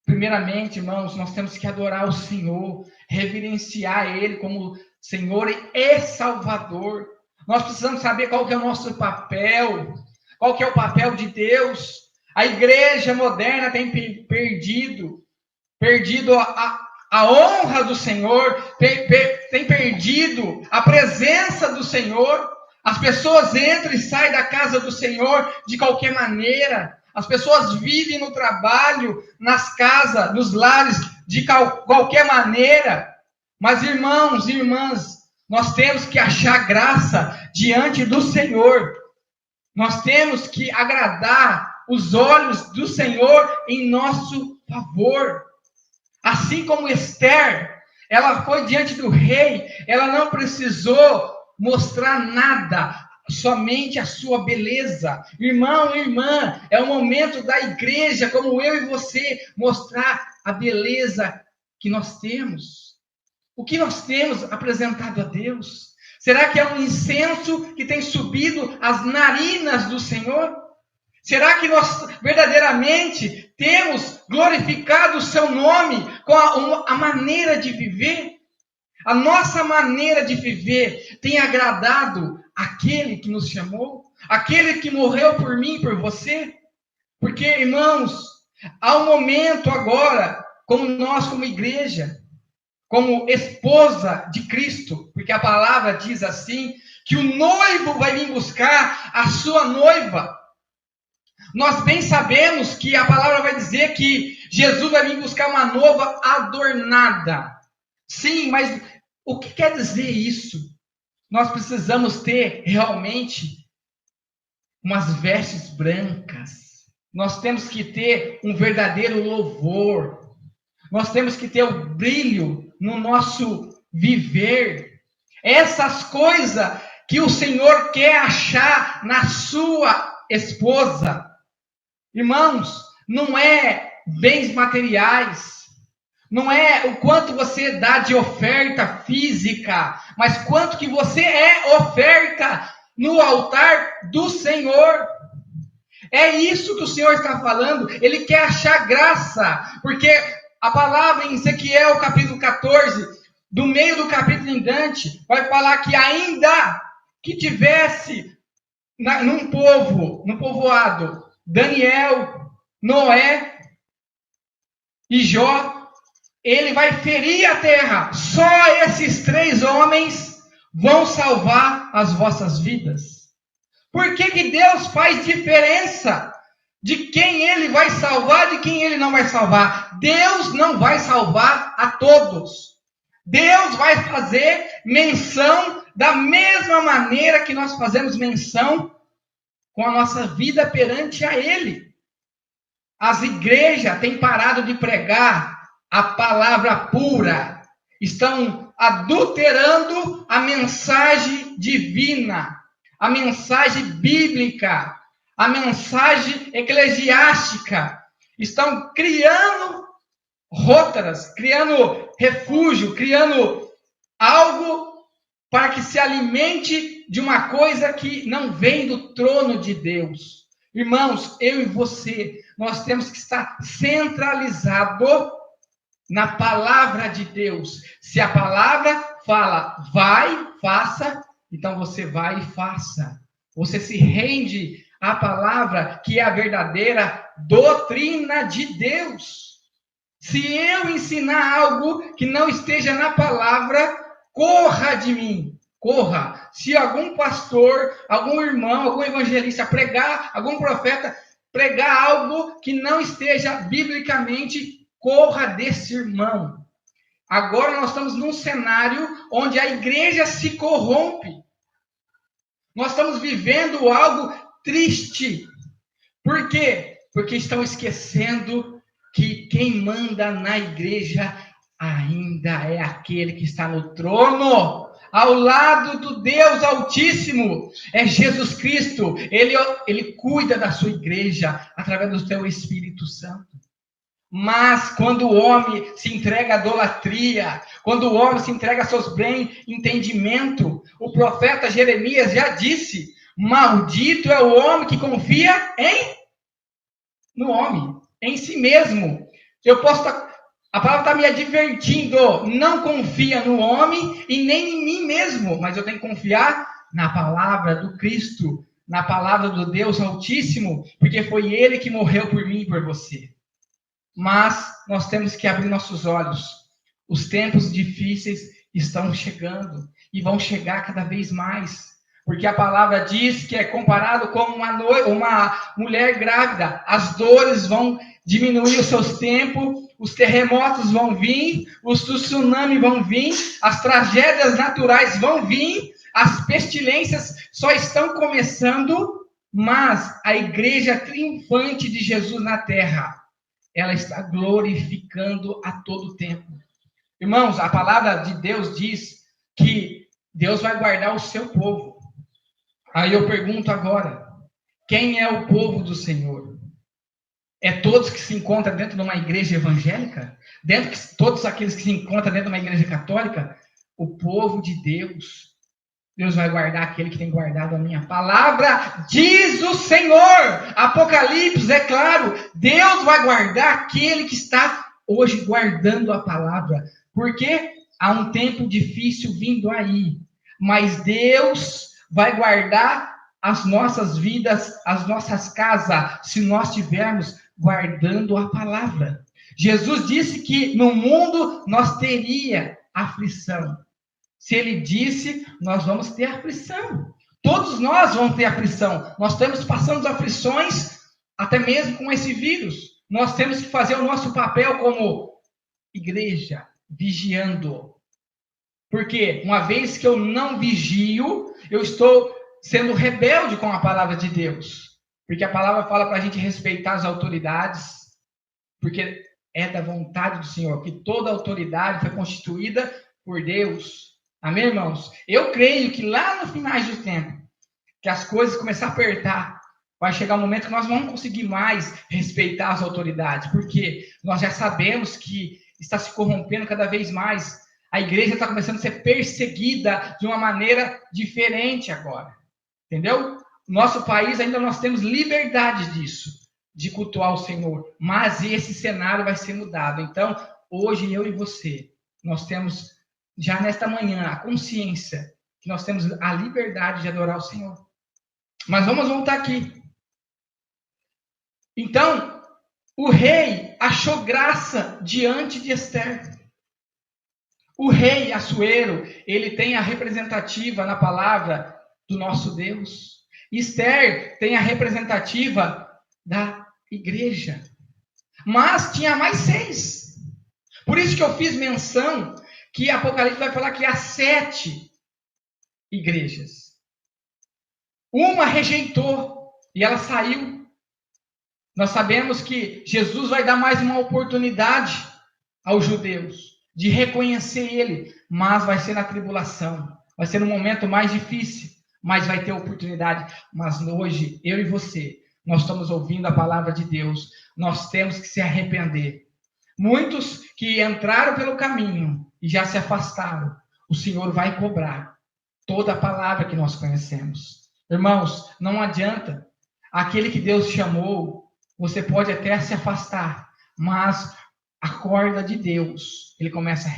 [SPEAKER 1] Primeiramente, irmãos, nós temos que adorar o Senhor, reverenciar Ele como Senhor e Salvador. Nós precisamos saber qual que é o nosso papel, qual que é o papel de Deus. A igreja moderna tem perdido a honra do Senhor, tem perdido a presença do Senhor. As pessoas entram e saem da casa do Senhor de qualquer maneira. As pessoas vivem no trabalho, nas casas, nos lares, de qualquer maneira. Mas, irmãos e irmãs, nós temos que achar graça diante do Senhor. Nós temos que agradar os olhos do Senhor em nosso favor. Assim como Esther, ela foi diante do rei, ela não precisou mostrar nada, somente a sua beleza. Irmão e irmã, é o momento da igreja, como eu e você, mostrar a beleza que nós temos. O que nós temos apresentado a Deus? Será que é um incenso que tem subido às narinas do Senhor? Será que nós verdadeiramente temos glorificado o seu nome com a maneira de viver? A nossa maneira de viver tem agradado aquele que nos chamou? Aquele que morreu por mim, por você? Porque, irmãos, há um momento agora, como nós, como igreja, como esposa de Cristo, porque a palavra diz assim, que o noivo vai vir buscar a sua noiva. Nós bem sabemos que a palavra vai dizer que Jesus vai vir buscar uma noiva adornada. Sim, mas o que quer dizer isso? Nós precisamos ter realmente umas vestes brancas. Nós temos que ter um verdadeiro louvor. Nós temos que ter o brilho no nosso viver. Essas coisas que o Senhor quer achar na sua esposa. Irmãos, não é bens materiais, não é o quanto você dá de oferta física, mas quanto que você é oferta no altar do Senhor. É isso que o Senhor está falando. Ele quer achar graça, porque a palavra em Ezequiel, capítulo 14, do meio do capítulo em diante, vai falar que ainda que tivesse num povoado, Daniel, Noé e Jó, ele vai ferir a terra. Só esses 3 homens vão salvar as vossas vidas. Por que Deus faz diferença de quem ele vai salvar, de quem ele não vai salvar? Deus não vai salvar a todos. Deus vai fazer menção da mesma maneira que nós fazemos menção com a nossa vida perante a Ele. As igrejas têm parado de pregar a palavra pura, estão adulterando a mensagem divina, a mensagem bíblica, a mensagem eclesiástica. Estão criando rótulas, criando refúgio, criando algo para que se alimente de uma coisa que não vem do trono de Deus. Irmãos, eu e você, nós temos que estar centralizado na palavra de Deus. Se a palavra fala, vai, faça, então você vai e faça. Você se rende à palavra, que é a verdadeira doutrina de Deus. Se eu ensinar algo que não esteja na palavra, corra de mim, corra. Se algum pastor, algum irmão, algum evangelista pregar, algum profeta pregar algo que não esteja biblicamente, corra desse irmão. Agora nós estamos num cenário onde a igreja se corrompe. Nós estamos vivendo algo triste. Por quê? Porque estão esquecendo que quem manda na igreja ainda é aquele que está no trono, ao lado do Deus Altíssimo. É Jesus Cristo. Ele cuida da sua igreja através do seu Espírito Santo. Mas quando o homem se entrega à idolatria, quando o homem se entrega a seus bem entendimento, o profeta Jeremias já disse: maldito é o homem que confia no homem, em si mesmo. A palavra está me advertindo: não confia no homem e nem em mim mesmo, mas eu tenho que confiar na palavra do Cristo, na palavra do Deus Altíssimo, porque foi Ele que morreu por mim e por você. Mas nós temos que abrir nossos olhos. Os tempos difíceis estão chegando e vão chegar cada vez mais, porque a palavra diz que é comparado com uma mulher grávida. As dores vão diminuir os seus tempos, os terremotos vão vir, os tsunamis vão vir, as tragédias naturais vão vir, as pestilências só estão começando, mas a igreja triunfante de Jesus na terra, ela está glorificando a todo tempo. Irmãos, a palavra de Deus diz que Deus vai guardar o seu povo. Aí eu pergunto agora, quem é o povo do Senhor? É todos que se encontram dentro de uma igreja evangélica? Todos aqueles que se encontram dentro de uma igreja católica? O povo de Deus. Deus vai guardar aquele que tem guardado a minha palavra, diz o Senhor. Apocalipse, é claro, Deus vai guardar aquele que está hoje guardando a palavra. Porque há um tempo difícil vindo aí, mas Deus vai guardar as nossas vidas, as nossas casas, se nós estivermos guardando a palavra. Jesus disse que no mundo nós teria aflição. Se ele disse, nós vamos ter aflição. Todos nós vamos ter aflição. Nós estamos passando aflições, até mesmo com esse vírus. Nós temos que fazer o nosso papel como igreja, vigiando. Porque uma vez que eu não vigio, eu estou sendo rebelde com a palavra de Deus. Porque a palavra fala para a gente respeitar as autoridades. Porque é da vontade do Senhor, que toda autoridade foi constituída por Deus. Amém, irmãos? Eu creio que lá no final do tempo, que as coisas começarem a apertar, vai chegar um momento que nós não vamos conseguir mais respeitar as autoridades, porque nós já sabemos que está se corrompendo cada vez mais. A igreja está começando a ser perseguida de uma maneira diferente agora. Entendeu? Nosso país ainda nós temos liberdade disso, de cultuar o Senhor, mas esse cenário vai ser mudado. Então, hoje eu e você, nós temos já nesta manhã a consciência que nós temos a liberdade de adorar o Senhor. Mas vamos voltar aqui. Então, o rei achou graça diante de Esther. O rei Assuero, ele tem a representativa na palavra do nosso Deus. Esther tem a representativa da igreja. Mas tinha mais 6. Por isso que eu fiz menção que Apocalipse vai falar que há 7 igrejas. Uma rejeitou e ela saiu. Nós sabemos que Jesus vai dar mais uma oportunidade aos judeus de reconhecer ele, mas vai ser na tribulação, vai ser no momento mais difícil, mas vai ter oportunidade. Mas hoje, eu e você, nós estamos ouvindo a palavra de Deus, nós temos que se arrepender. Muitos que entraram pelo caminho e já se afastaram, o Senhor vai cobrar toda a palavra que nós conhecemos. Irmãos, não adianta, aquele que Deus chamou, você pode até se afastar, mas a corda de Deus, ele começa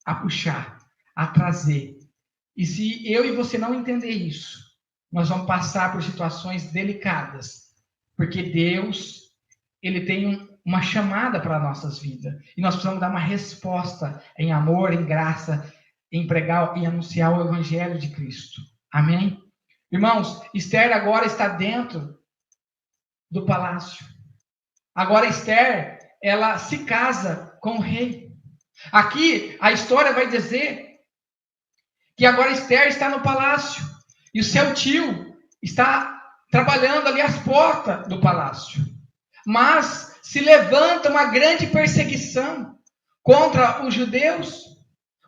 [SPEAKER 1] a puxar, a trazer. E se eu e você não entender isso, nós vamos passar por situações delicadas, porque Deus, ele tem uma chamada para as nossas vidas, e nós precisamos dar uma resposta em amor, em graça, em pregar e anunciar o evangelho de Cristo. Amém? Irmãos, Esther agora está dentro do palácio. Agora Esther, ela se casa com o rei. Aqui a história vai dizer que agora Esther está no palácio e o seu tio está trabalhando ali às portas do palácio. Mas se levanta uma grande perseguição contra os judeus,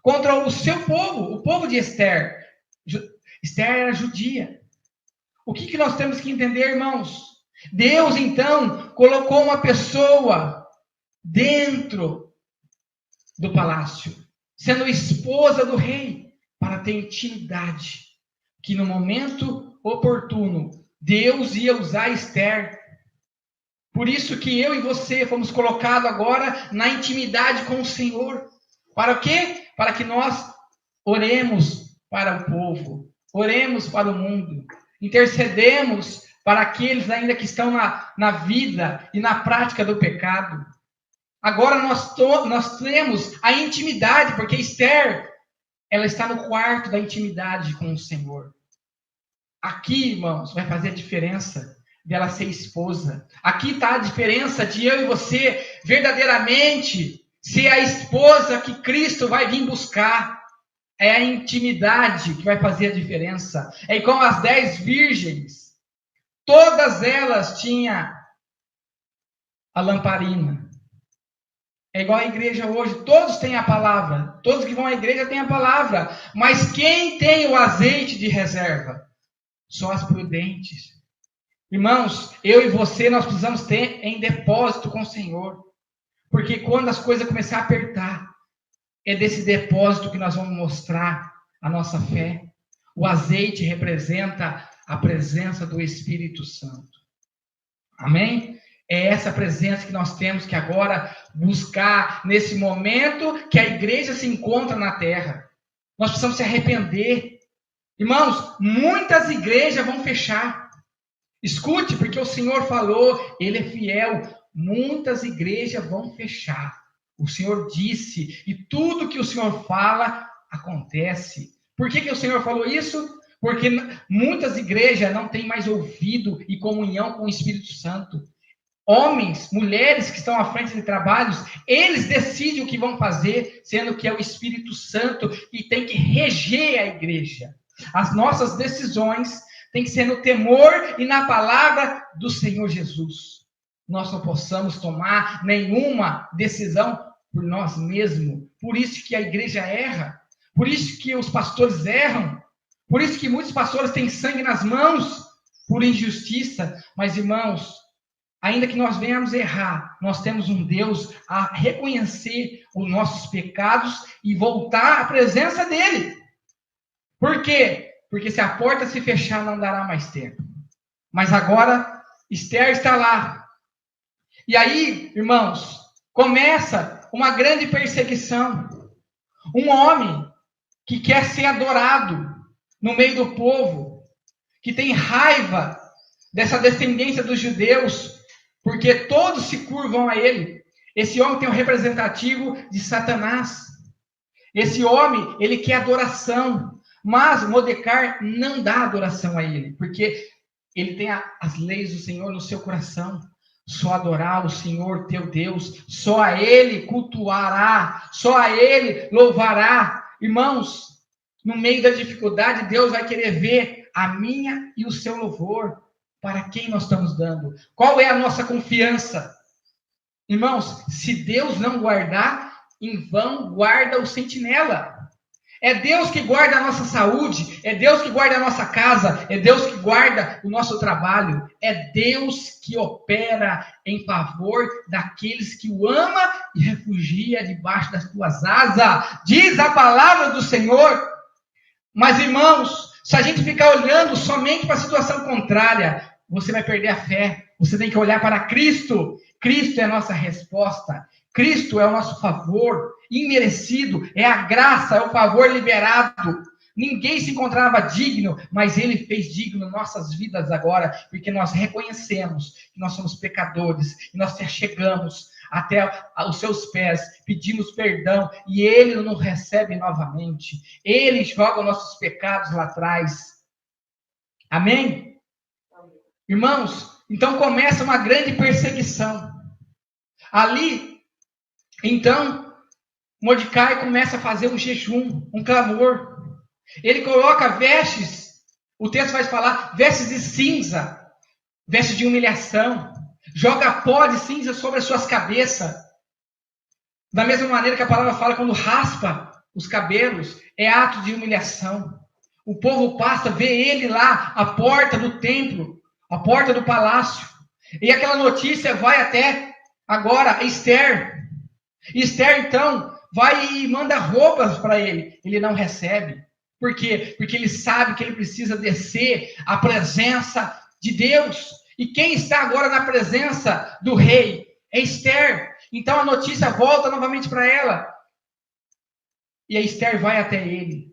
[SPEAKER 1] contra o seu povo, o povo de Esther. Esther era judia. O que nós temos que entender, irmãos? Deus, então, colocou uma pessoa dentro do palácio, sendo esposa do rei, para ter intimidade, que no momento oportuno, Deus ia usar Esther. Por isso que eu e você fomos colocados agora na intimidade com o Senhor. Para quê? Para que nós oremos para o povo, oremos para o mundo, intercedemos para aqueles ainda que estão na vida e na prática do pecado. Agora nós temos a intimidade, porque Esther, ela está no quarto da intimidade com o Senhor. Aqui, irmãos, vai fazer a diferença. dela ser esposa. Aqui está a diferença de eu e você verdadeiramente ser a esposa que Cristo vai vir buscar. É a intimidade que vai fazer a diferença. É igual as 10 virgens. Todas elas tinham a lamparina. É igual a igreja hoje. Todos têm a palavra. Todos que vão à igreja têm a palavra. Mas quem tem o azeite de reserva? Só as prudentes. Irmãos, eu e você, nós precisamos ter em depósito com o Senhor. Porque quando as coisas começarem a apertar, é desse depósito que nós vamos mostrar a nossa fé. O azeite representa a presença do Espírito Santo. Amém? É essa presença que nós temos que agora buscar nesse momento que a igreja se encontra na terra. Nós precisamos se arrepender. Irmãos, muitas igrejas vão fechar. Escute, porque o Senhor falou, Ele é fiel. Muitas igrejas vão fechar. O Senhor disse, e tudo que o Senhor fala, acontece. Por que o Senhor falou isso? Porque muitas igrejas não têm mais ouvido e comunhão com o Espírito Santo. Homens, mulheres que estão à frente de trabalhos, eles decidem o que vão fazer, sendo que é o Espírito Santo que tem que reger a igreja. As nossas decisões têm que ser no temor e na palavra do Senhor Jesus. Nós não possamos tomar nenhuma decisão por nós mesmos. Por isso que a igreja erra. Por isso que os pastores erram. Por isso que muitos pastores têm sangue nas mãos por injustiça. Mas, irmãos, ainda que nós venhamos errar, nós temos um Deus a reconhecer os nossos pecados e voltar à presença dele. Por quê? Porque se a porta se fechar, não dará mais tempo. Mas agora, Esther está lá. E aí, irmãos, começa uma grande perseguição. Um homem que quer ser adorado no meio do povo, que tem raiva dessa descendência dos judeus, porque todos se curvam a ele. Esse homem tem um representativo de Satanás. Esse homem, ele quer adoração, mas Mordecai não dá adoração a ele, porque ele tem as leis do Senhor no seu coração. Só adorar o Senhor teu Deus, só a Ele cultuará, só a Ele louvará. Irmãos, no meio da dificuldade, Deus vai querer ver a minha e o seu louvor. Para quem nós estamos dando? Qual é a nossa confiança? Irmãos, se Deus não guardar, em vão guarda o sentinela. É Deus que guarda a nossa saúde, é Deus que guarda a nossa casa, é Deus que guarda o nosso trabalho, é Deus que opera em favor daqueles que o ama e refugia debaixo das tuas asas, diz a palavra do Senhor. Mas, irmãos, se a gente ficar olhando somente para a situação contrária, você vai perder a fé. Você tem que olhar para Cristo. Cristo é a nossa resposta. Cristo é o nosso favor imerecido, é a graça, é o favor liberado. Ninguém se encontrava digno, mas Ele fez digno nossas vidas agora, porque nós reconhecemos que nós somos pecadores, e nós chegamos até os seus pés, pedimos perdão, e Ele nos recebe novamente. Ele joga os nossos pecados lá atrás. Amém? Irmãos, então começa uma grande perseguição. Ali, então, Mordecai começa a fazer um jejum, um clamor. Ele coloca vestes, o texto vai falar, vestes de cinza, vestes de humilhação. Joga pó de cinza sobre as suas cabeças. Da mesma maneira que a palavra fala, quando raspa os cabelos, é ato de humilhação. O povo passa, vê ele lá, à porta do templo, à porta do palácio. E aquela notícia vai até agora Esther. Esther, então, vai e manda roupas para ele. Ele não recebe. Por quê? Porque ele sabe que ele precisa descer à presença de Deus. E quem está agora na presença do rei? É Esther. Então a notícia volta novamente para ela. E a Esther vai até ele.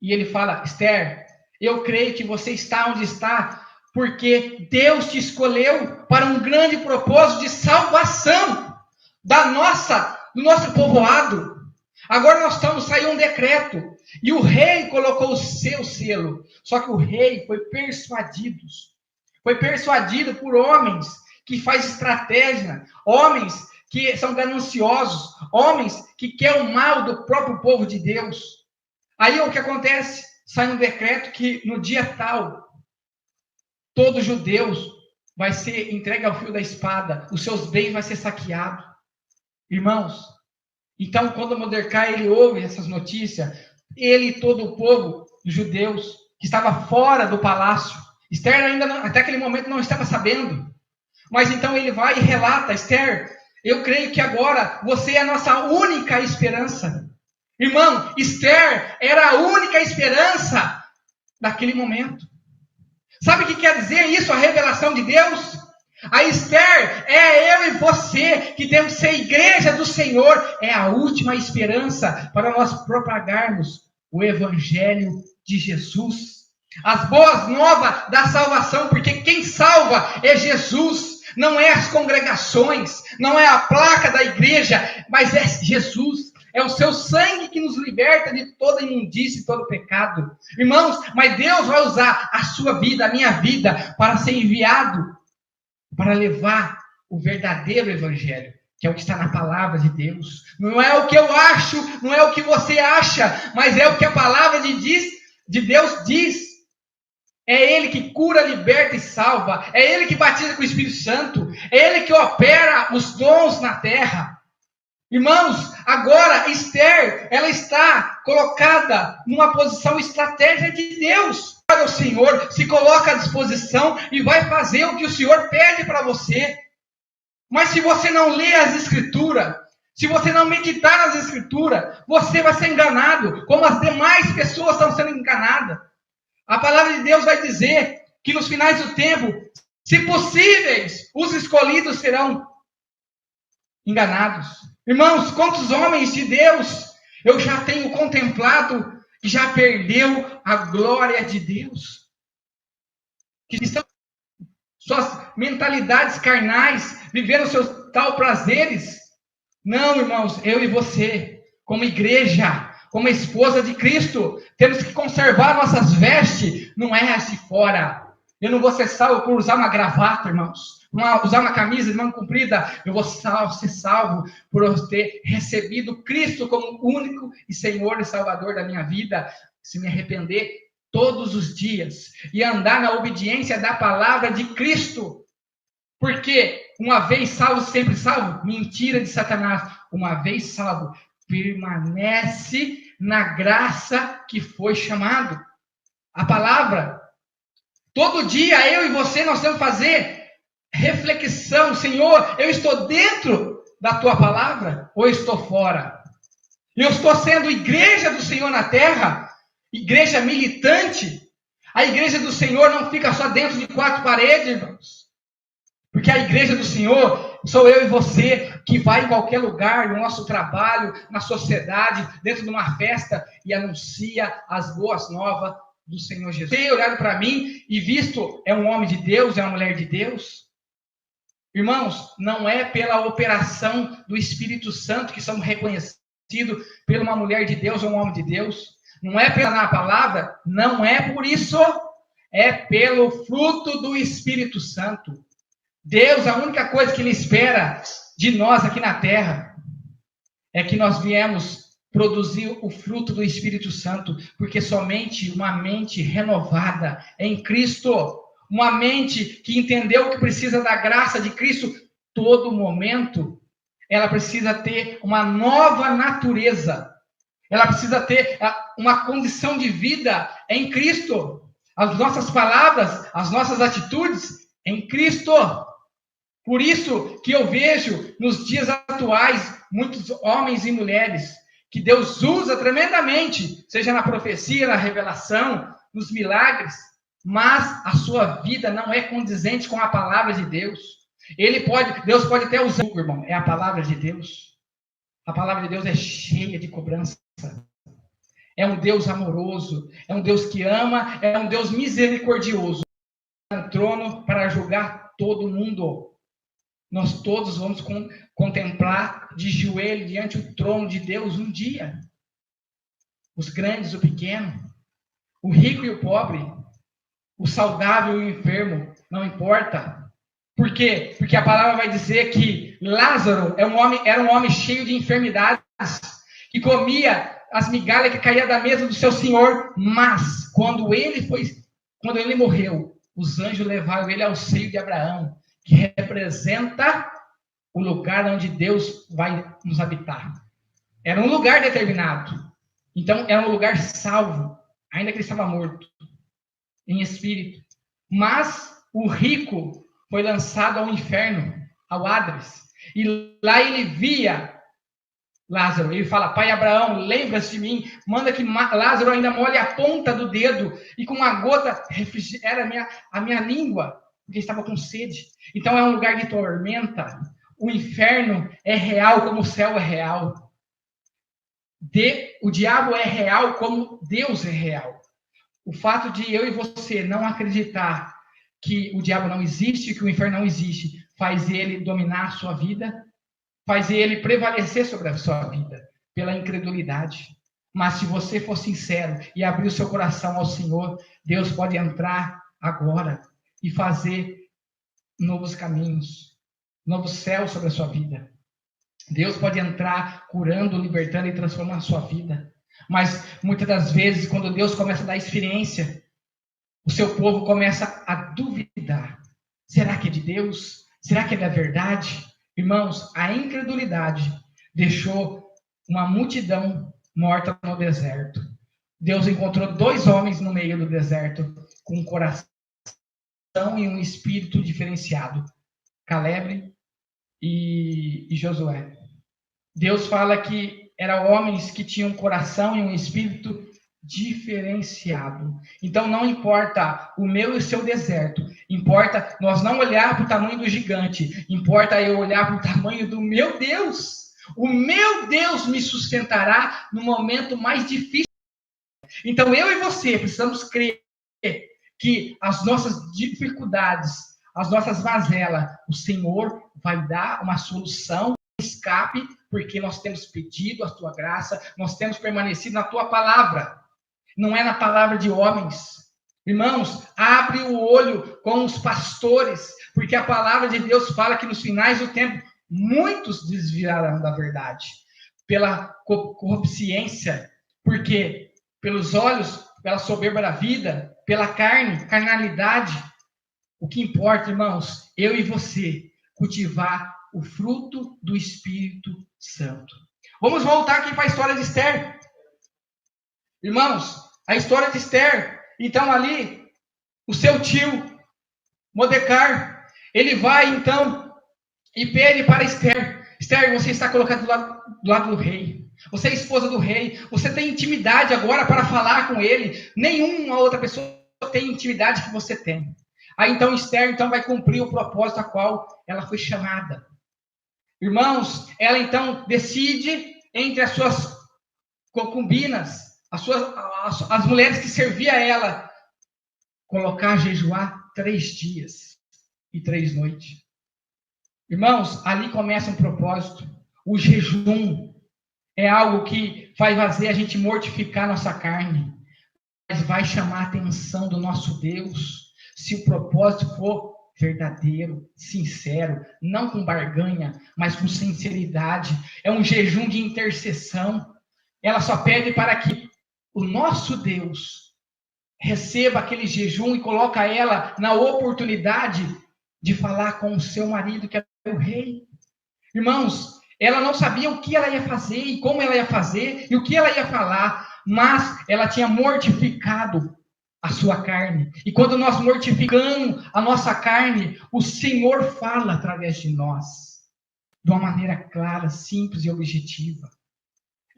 [SPEAKER 1] E ele fala, Esther, eu creio que você está onde está, porque Deus te escolheu para um grande propósito de salvação do nosso povoado. Agora nós saiu um decreto, e o rei colocou o seu selo, só que o rei foi persuadido Foi persuadido por homens que fazem estratégia, homens que são gananciosos, homens que querem o mal do próprio povo de Deus. Aí o que acontece? Sai um decreto que no dia tal, todo judeu vai ser entregue ao fio da espada, os seus bens vão ser saqueados. Irmãos, então quando Mordecai ele ouve essas notícias, ele e todo o povo dos judeus que estava fora do palácio, Esther ainda não, até aquele momento não estava sabendo, mas então ele vai e relata: Esther, eu creio que agora você é a nossa única esperança. Irmão, Esther era a única esperança daquele momento. Sabe o que quer dizer isso, a revelação de Deus? A Esther é eu e você que temos que ser a igreja do Senhor, é a última esperança para nós propagarmos o evangelho de Jesus. As boas novas da salvação, porque quem salva é Jesus, não é as congregações, não é a placa da igreja, mas é Jesus. É o seu sangue que nos liberta de toda imundície e todo pecado. Irmãos, mas Deus vai usar a sua vida, a minha vida, para ser enviado, para levar o verdadeiro evangelho, que é o que está na palavra de Deus. Não é o que eu acho, não é o que você acha, mas é o que a palavra de Deus diz. É Ele que cura, liberta e salva. É Ele que batiza com o Espírito Santo. É Ele que opera os dons na terra. Irmãos, agora Esther, ela está colocada numa posição estratégica de Deus. O Senhor se coloca à disposição e vai fazer o que o Senhor pede para você. Mas se você não lê as Escrituras, se você não meditar nas Escrituras, você vai ser enganado, como as demais pessoas estão sendo enganadas. A palavra de Deus vai dizer que nos finais do tempo, se possíveis, os escolhidos serão enganados. Irmãos, quantos homens de Deus eu já tenho contemplado que já perdeu a glória de Deus? Que estão suas mentalidades carnais, vivendo seus tal prazeres. Não, irmãos, eu e você, como igreja, como esposa de Cristo, temos que conservar nossas vestes, não é assim fora. Eu não vou ser salvo por usar uma gravata, irmãos. Usar uma camisa de manga comprida. Eu vou ser salvo por eu ter recebido Cristo como único e Senhor e Salvador da minha vida. Se me arrepender todos os dias e andar na obediência da palavra de Cristo. Porque uma vez salvo, sempre salvo? Mentira de Satanás. Uma vez salvo, permanece na graça que foi chamado. A palavra, todo dia eu e você nós temos que fazer reflexão. Senhor, eu estou dentro da tua palavra ou estou fora? Eu estou sendo igreja do Senhor na terra, igreja militante. A igreja do Senhor não fica só dentro de quatro paredes, irmãos. Porque a igreja do Senhor sou eu e você que vai em qualquer lugar, no nosso trabalho, na sociedade, dentro de uma festa e anuncia as boas novas do Senhor Jesus. Tem olhado para mim e visto é um homem de Deus, é uma mulher de Deus? Irmãos, não é pela operação do Espírito Santo que somos reconhecidos por uma mulher de Deus ou um homem de Deus. Não é pela palavra, não é por isso. É pelo fruto do Espírito Santo. Deus, a única coisa que Ele espera de nós aqui na terra é que nós viemos produzir o fruto do Espírito Santo, porque somente uma mente renovada em Cristo, uma mente que entendeu que precisa da graça de Cristo todo momento, ela precisa ter uma nova natureza, ela precisa ter uma condição de vida em Cristo, as nossas palavras, as nossas atitudes em Cristo. Por isso que eu vejo nos dias atuais muitos homens e mulheres que Deus usa tremendamente, seja na profecia, na revelação, nos milagres, mas a sua vida não é condizente com a palavra de Deus. Deus pode até usar, irmão, é a palavra de Deus. A palavra de Deus é cheia de cobrança. É um Deus amoroso, é um Deus que ama, é um Deus misericordioso. No trono para julgar todo mundo. Nós todos vamos contemplar de joelho diante do trono de Deus um dia. Os grandes, o pequeno, o rico e o pobre, o saudável e o enfermo, não importa. Por quê? Porque a palavra vai dizer que Lázaro era um homem cheio de enfermidades, que comia as migalhas que caíam da mesa do seu senhor, mas quando ele morreu, os anjos levaram ele ao seio de Abraão, que representa o lugar onde Deus vai nos habitar. Era um lugar determinado. Então, era um lugar salvo, ainda que ele estava morto, em espírito. Mas o rico foi lançado ao inferno, ao Hades. E lá ele via Lázaro. Ele fala: pai Abraão, lembra-se de mim. Manda que Lázaro ainda molhe a ponta do dedo. E com uma gota refrigera a minha língua, porque estava com sede. Então é um lugar de tormenta. O inferno é real como o céu é real. O diabo é real como Deus é real. O fato de eu e você não acreditar que o diabo não existe, que o inferno não existe, faz ele dominar a sua vida, faz ele prevalecer sobre a sua vida, pela incredulidade. Mas se você for sincero e abrir o seu coração ao Senhor, Deus pode entrar agora e fazer novos caminhos, novos céus sobre a sua vida. Deus pode entrar curando, libertando e transformando a sua vida. Mas muitas das vezes, quando Deus começa a dar experiência, o seu povo começa a duvidar. Será que é de Deus? Será que é da verdade? Irmãos, a incredulidade deixou uma multidão morta no deserto. Deus encontrou 2 homens no meio do deserto, com um coração e um espírito diferenciado. Caleb e Josué. Deus fala que eram homens que tinham um coração e um espírito diferenciado. Então não importa o meu e o seu deserto, importa nós não olhar para o tamanho do gigante, importa eu olhar para o tamanho do meu Deus. O meu Deus me sustentará no momento mais difícil. Então eu e você precisamos crer que as nossas dificuldades, as nossas mazelas, o Senhor vai dar uma solução, escape, porque nós temos pedido a tua graça, nós temos permanecido na tua palavra. Não é na palavra de homens. Irmãos, abre o olho com os pastores, porque a palavra de Deus fala que nos finais do tempo, muitos desviarão da verdade. Pela corrupciência, porque pelos olhos, pela soberba da vida, pela carnalidade. O que importa, irmãos, eu e você, cultivar o fruto do Espírito Santo. Vamos voltar aqui para a história de Esther. Irmãos, a história de Esther. Então ali, o seu tio, Mordecar, ele vai então e pede para Esther: Esther, você está colocada do lado do rei. Você é esposa do rei. Você tem intimidade agora para falar com ele. Nenhuma outra pessoa tem intimidade que você tem. Aí então Esther vai cumprir o propósito a qual ela foi chamada. Irmãos, ela então decide entre as suas concubinas, as mulheres que serviam a ela, colocar a jejuar 3 dias e 3 noites. Irmãos, ali começa um propósito. O jejum é algo que vai fazer a gente mortificar nossa carne, mas vai chamar a atenção do nosso Deus, se o propósito for verdadeiro, sincero, não com barganha, mas com sinceridade. É um jejum de intercessão. Ela só pede para que o nosso Deus receba aquele jejum e coloca ela na oportunidade de falar com o seu marido, que é o rei. Irmãos, ela não sabia o que ela ia fazer e como ela ia fazer e o que ela ia falar, mas ela tinha mortificado a sua carne. E quando nós mortificamos a nossa carne, o Senhor fala através de nós, de uma maneira clara, simples e objetiva.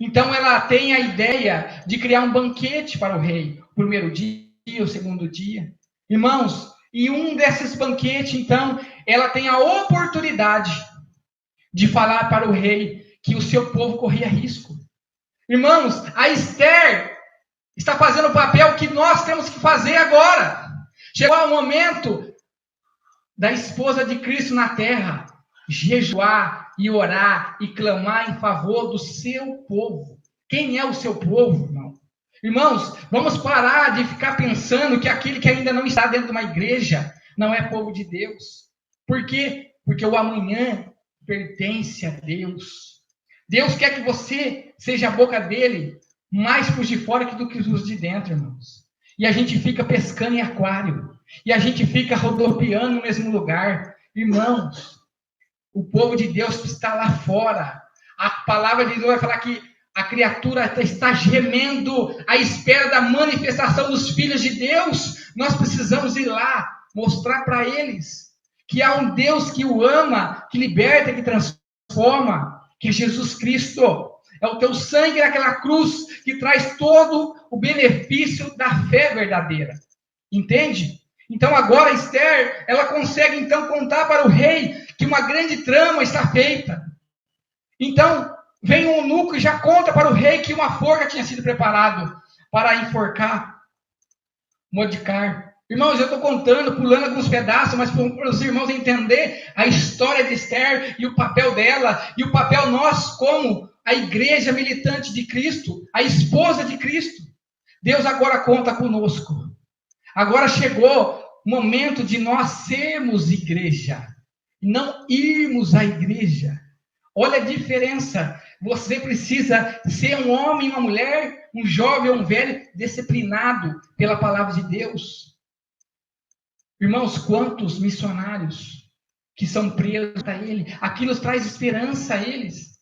[SPEAKER 1] Então ela tem a ideia de criar um banquete para o rei, o primeiro dia, o segundo dia. Irmãos, e um desses banquetes, então, ela tem a oportunidade de falar para o rei que o seu povo corria risco. Irmãos, a Esther está fazendo o papel que nós temos que fazer agora. Chegou o momento da esposa de Cristo na terra jejuar e orar e clamar em favor do seu povo. Quem é o seu povo, irmão? Irmãos, vamos parar de ficar pensando que aquele que ainda não está dentro de uma igreja não é povo de Deus. Por quê? Porque o amanhã pertence a Deus. Deus quer que você seja a boca dele mais por de fora do que os de dentro, irmãos. E a gente fica pescando em aquário. E a gente fica rodopiando no mesmo lugar. Irmãos, o povo de Deus está lá fora. A palavra de Deus vai falar que a criatura está gemendo à espera da manifestação dos filhos de Deus. Nós precisamos ir lá, mostrar para eles que há um Deus que o ama, que liberta, que transforma, que é Jesus Cristo. É o teu sangue naquela cruz que traz todo o benefício da fé verdadeira. Entende? Então agora Esther, ela consegue então contar para o rei que uma grande trama está feita. Então, vem um eunuco e já conta para o rei que uma forca tinha sido preparada para enforcar Mordecai. Irmãos, eu estou contando, pulando alguns pedaços, mas para os irmãos entender a história de Esther e o papel dela, e o papel nós como a igreja militante de Cristo, a esposa de Cristo. Deus agora conta conosco. Agora chegou o momento de nós sermos igreja, não irmos à igreja. Olha a diferença. Você precisa ser um homem, uma mulher, um jovem ou um velho, disciplinado pela palavra de Deus. Irmãos, quantos missionários que são presos a ele. Aquilo traz esperança a eles.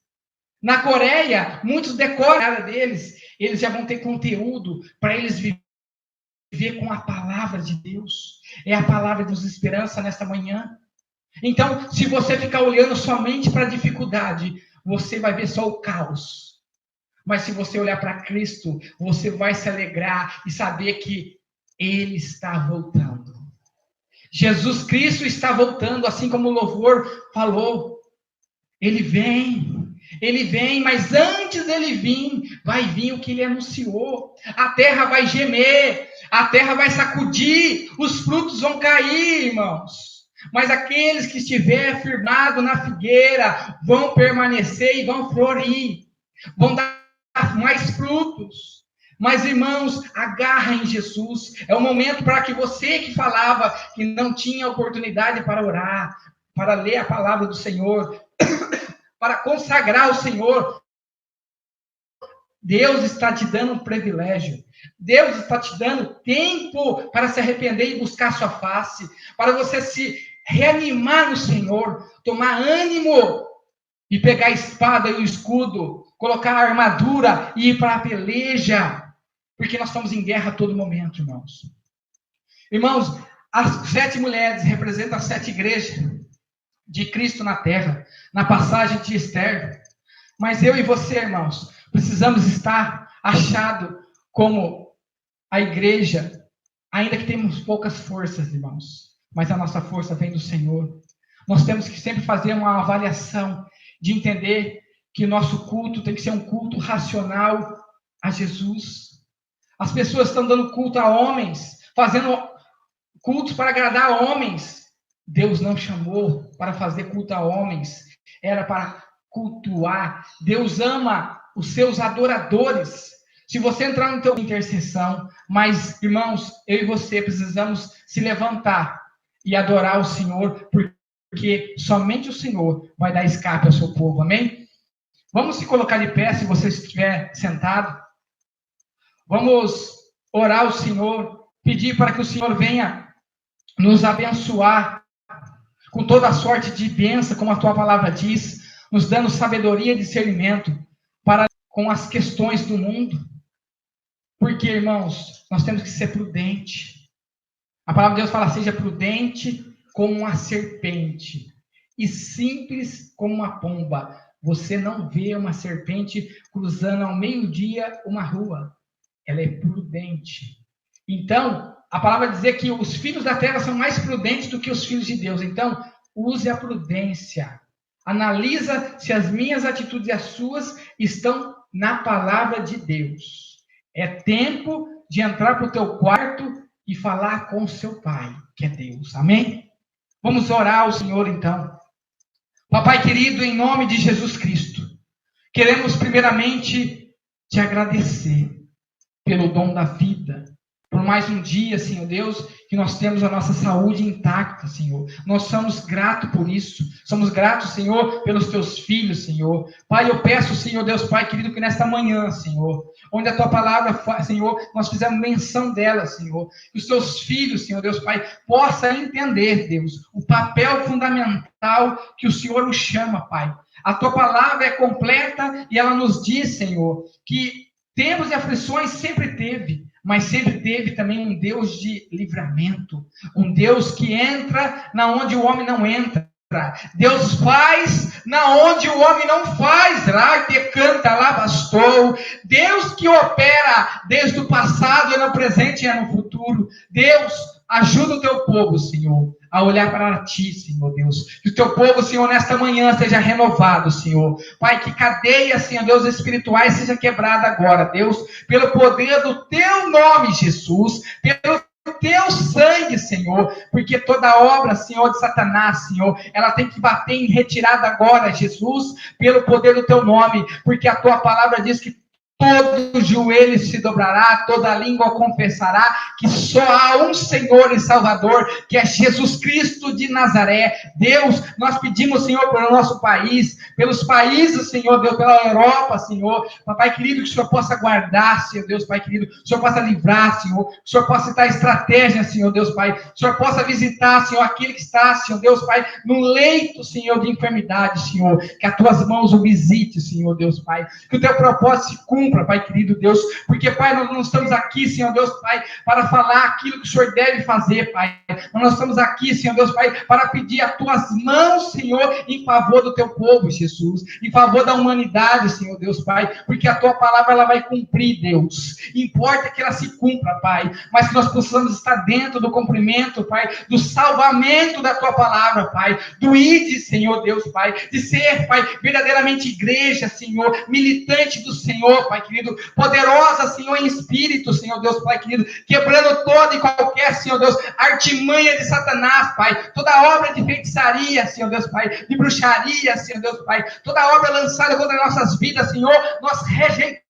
[SPEAKER 1] Na Coreia, muitos decoram a área deles. Eles já vão ter conteúdo para eles viver com a palavra de Deus. É a palavra de esperança nesta manhã. Então, se você ficar olhando somente para a dificuldade, você vai ver só o caos. Mas se você olhar para Cristo, você vai se alegrar e saber que Ele está voltando. Jesus Cristo está voltando, assim como o louvor falou. Ele vem, mas antes dele vir, vai vir o que ele anunciou. A terra vai gemer, a terra vai sacudir, os frutos vão cair, irmãos. Mas aqueles que estiver firmado na figueira vão permanecer e vão florir, vão dar mais frutos. Mas, irmãos, agarra em Jesus. É o momento para que você que falava que não tinha oportunidade para orar, para ler a palavra do Senhor, para consagrar o Senhor, Deus está te dando um privilégio. Deus está te dando tempo para se arrepender e buscar a sua face, para você se reanimar no Senhor, tomar ânimo e pegar a espada e o escudo, colocar a armadura e ir para a peleja, porque nós estamos em guerra a todo momento, irmãos. Irmãos, as 7 mulheres representam as 7 igrejas de Cristo na terra, na passagem de Esther. Mas eu e você, irmãos, precisamos estar achado como a igreja, ainda que temos poucas forças, irmãos, mas a nossa força vem do Senhor. Nós temos que sempre fazer uma avaliação de entender que o nosso culto tem que ser um culto racional a Jesus. As pessoas estão dando culto a homens, fazendo cultos para agradar homens. Deus não chamou para fazer culto a homens, era para cultuar. Deus ama os seus adoradores. Se você entrar no teu intercessão, mas, irmãos, eu e você precisamos se levantar e adorar o Senhor, porque somente o Senhor vai dar escape ao seu povo, amém? Vamos se colocar de pé, se você estiver sentado. Vamos orar ao Senhor, pedir para que o Senhor venha nos abençoar com toda a sorte de bênção, como a tua palavra diz, nos dando sabedoria e discernimento para com as questões do mundo. Porque, irmãos, nós temos que ser prudentes. A palavra de Deus fala, seja prudente como uma serpente e simples como uma pomba. Você não vê uma serpente cruzando ao meio-dia uma rua. Ela é prudente. Então, a palavra diz que os filhos da terra são mais prudentes do que os filhos de Deus. Então, use a prudência. Analisa se as minhas atitudes e as suas estão na palavra de Deus. É tempo de entrar para o teu quarto e falar com o seu Pai, que é Deus. Amém? Vamos orar ao Senhor, então. Papai querido, em nome de Jesus Cristo, queremos primeiramente te agradecer. pelo dom da vida, por mais um dia, Senhor Deus, que nós temos a nossa saúde intacta, Senhor. Nós somos gratos por isso. Somos gratos, Senhor, pelos teus filhos, Senhor. Pai, eu peço, Senhor Deus, Pai querido, que nesta manhã, Senhor, onde a tua palavra, Senhor, nós fizemos menção dela, Senhor, que os teus filhos, Senhor Deus, Pai, possam entender, Deus, o papel fundamental que o Senhor nos chama, Pai. A tua palavra é completa e ela nos diz, Senhor, que tempos e aflições sempre teve, mas sempre teve também um Deus de livramento, um Deus que entra na onde o homem não entra. Deus faz na onde o homem não faz. Lá te canta, lá bastou. Deus que opera desde o passado, é no presente e é no futuro. Deus, ajuda o teu povo, Senhor, a olhar para ti, Senhor Deus. Que o teu povo, Senhor, nesta manhã seja renovado, Senhor. Pai, que cadeia, Senhor Deus, espirituais seja quebrada agora, Deus, pelo poder do teu nome, Jesus, pelo teu sangue, Senhor, porque toda obra, Senhor, de Satanás, Senhor, ela tem que bater em retirada agora, Jesus, pelo poder do teu nome, porque a tua palavra diz que todo joelho se dobrará, toda língua confessará que só há um Senhor e Salvador, que é Jesus Cristo de Nazaré. Deus, nós pedimos, Senhor, pelo nosso país, pelos países, Senhor Deus, pela Europa, Senhor, Pai querido, que o Senhor possa guardar, Senhor Deus, Pai querido, que o Senhor possa livrar, Senhor, que o Senhor possa dar estratégia, Senhor Deus, Pai, que o Senhor possa visitar, Senhor, aquele que está, Senhor Deus, Pai, no leito, Senhor, de enfermidade, Senhor, que as tuas mãos o visite, Senhor Deus, Pai, que o teu propósito se cumpra, Pai querido Deus, porque, Pai, nós não estamos aqui, Senhor Deus, Pai, para falar aquilo que o Senhor deve fazer, Pai, nós estamos aqui, Senhor Deus, Pai, para pedir as tuas mãos, Senhor, em favor do teu povo, Jesus, em favor da humanidade, Senhor Deus, Pai, porque a tua palavra, ela vai cumprir, Deus, importa que ela se cumpra, Pai, mas que nós possamos estar dentro do cumprimento, Pai, do salvamento da tua palavra, Pai, do ide, Senhor Deus, Pai, de ser, Pai, verdadeiramente igreja, Senhor, militante do Senhor, Pai querido, poderosa, Senhor, em espírito, Senhor Deus, Pai querido, quebrando toda e qualquer, Senhor Deus, artimanha de Satanás, Pai, toda obra de feitiçaria, Senhor Deus, Pai, de bruxaria, Senhor Deus, Pai, toda obra lançada contra nossas vidas, Senhor, nós rejeitamos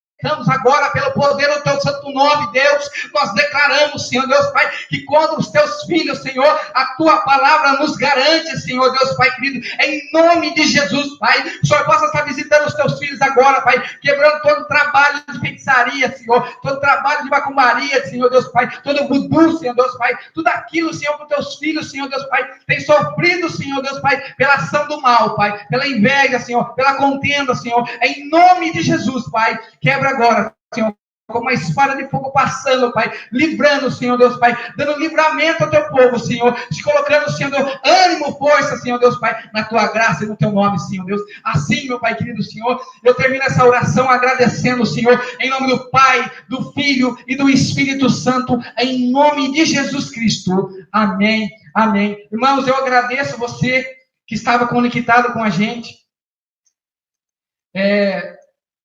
[SPEAKER 1] agora pelo poder do teu santo nome, Deus, nós declaramos, Senhor Deus, Pai, que quando os teus filhos, Senhor, a tua palavra nos garante, Senhor Deus, Pai querido, em nome de Jesus, Pai, o Senhor possa estar visitando os teus filhos agora, Pai, quebrando todo o trabalho de feitiçaria, Senhor, todo o trabalho de macumbaria, Senhor Deus, Pai, todo o voodoo, Senhor Deus, Pai, tudo aquilo, Senhor, que os teus filhos, Senhor Deus, Pai, têm sofrido, Senhor Deus, Pai, pela ação do mal, Pai, pela inveja, Senhor, pela contenda, Senhor, em nome de Jesus, Pai, quebra agora, Senhor, como uma espada de fogo passando, Pai, livrando, Senhor Deus, Pai, dando livramento ao teu povo, Senhor, te colocando, Senhor Deus, ânimo, força, Senhor Deus, Pai, na tua graça e no teu nome, Senhor Deus. Assim, meu Pai querido, Senhor, eu termino essa oração agradecendo, Senhor, em nome do Pai, do Filho e do Espírito Santo, em nome de Jesus Cristo. Amém, amém. Irmãos, eu agradeço você que estava conectado com a gente.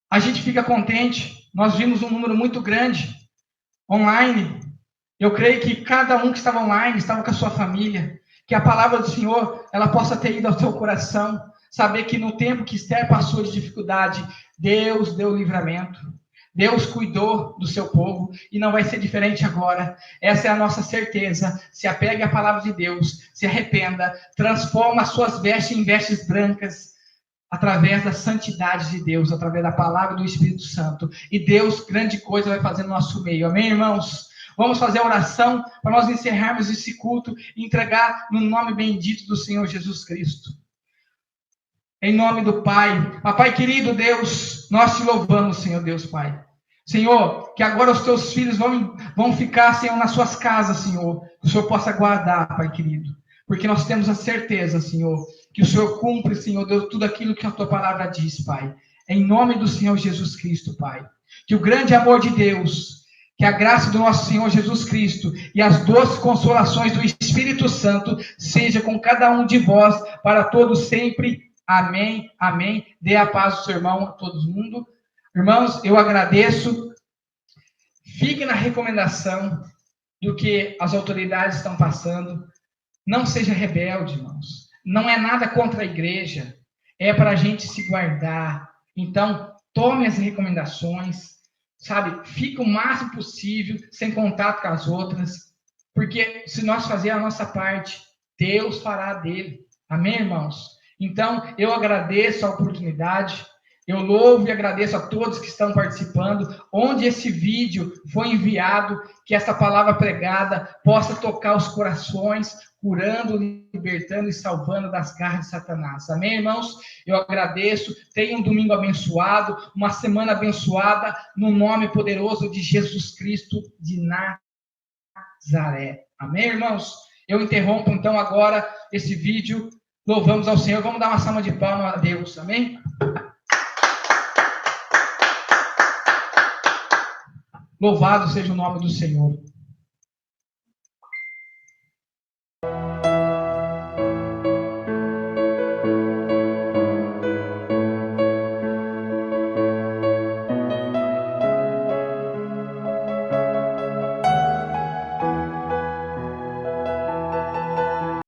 [SPEAKER 1] A gente fica contente. Nós vimos um número muito grande online. Eu creio que cada um que estava online estava com a sua família. Que a palavra do Senhor, ela possa ter ido ao seu coração. Saber que no tempo que Esther passou de dificuldade, Deus deu livramento. Deus cuidou do seu povo e não vai ser diferente agora. Essa é a nossa certeza. Se apegue à palavra de Deus, se arrependa, transforma as suas vestes em vestes brancas, através da santidade de Deus, através da palavra do Espírito Santo. E Deus, grande coisa, vai fazer no nosso meio. Amém, irmãos? Vamos fazer a oração para nós encerrarmos esse culto e entregar no nome bendito do Senhor Jesus Cristo. Em nome do Pai. Papai querido Deus, nós te louvamos, Senhor Deus, Pai. Senhor, que agora os teus filhos vão ficar, Senhor, nas suas casas, Senhor. Que o Senhor possa guardar, Pai querido. Porque nós temos a certeza, Senhor, que o Senhor cumpre, Senhor Deus, tudo aquilo que a tua palavra diz, Pai. Em nome do Senhor Jesus Cristo, Pai. Que o grande amor de Deus, que a graça do nosso Senhor Jesus Cristo e as doces consolações do Espírito Santo seja com cada um de vós para todos sempre. Amém, amém. Dê a paz ao seu irmão, a todo mundo. Irmãos, eu agradeço. Fique na recomendação do que as autoridades estão passando. Não seja rebelde, irmãos. Não é nada contra a igreja. É para a gente se guardar. Então, tome as recomendações. sabe, fica o máximo possível, sem contato com as outras, porque se nós fazermos a nossa parte, Deus fará dele. Amém, irmãos? Então, eu agradeço a oportunidade, eu louvo e agradeço a todos que estão participando, onde esse vídeo foi enviado, que essa palavra pregada possa tocar os corações, curando, libertando e salvando das garras de Satanás. Amém, irmãos? Eu agradeço, tenham um domingo abençoado, uma semana abençoada, no nome poderoso de Jesus Cristo de Nazaré. Amém, irmãos? Eu interrompo, então, agora esse vídeo. Louvamos ao Senhor. Vamos dar uma salva de palmas a Deus. Amém? Louvado seja o nome do Senhor.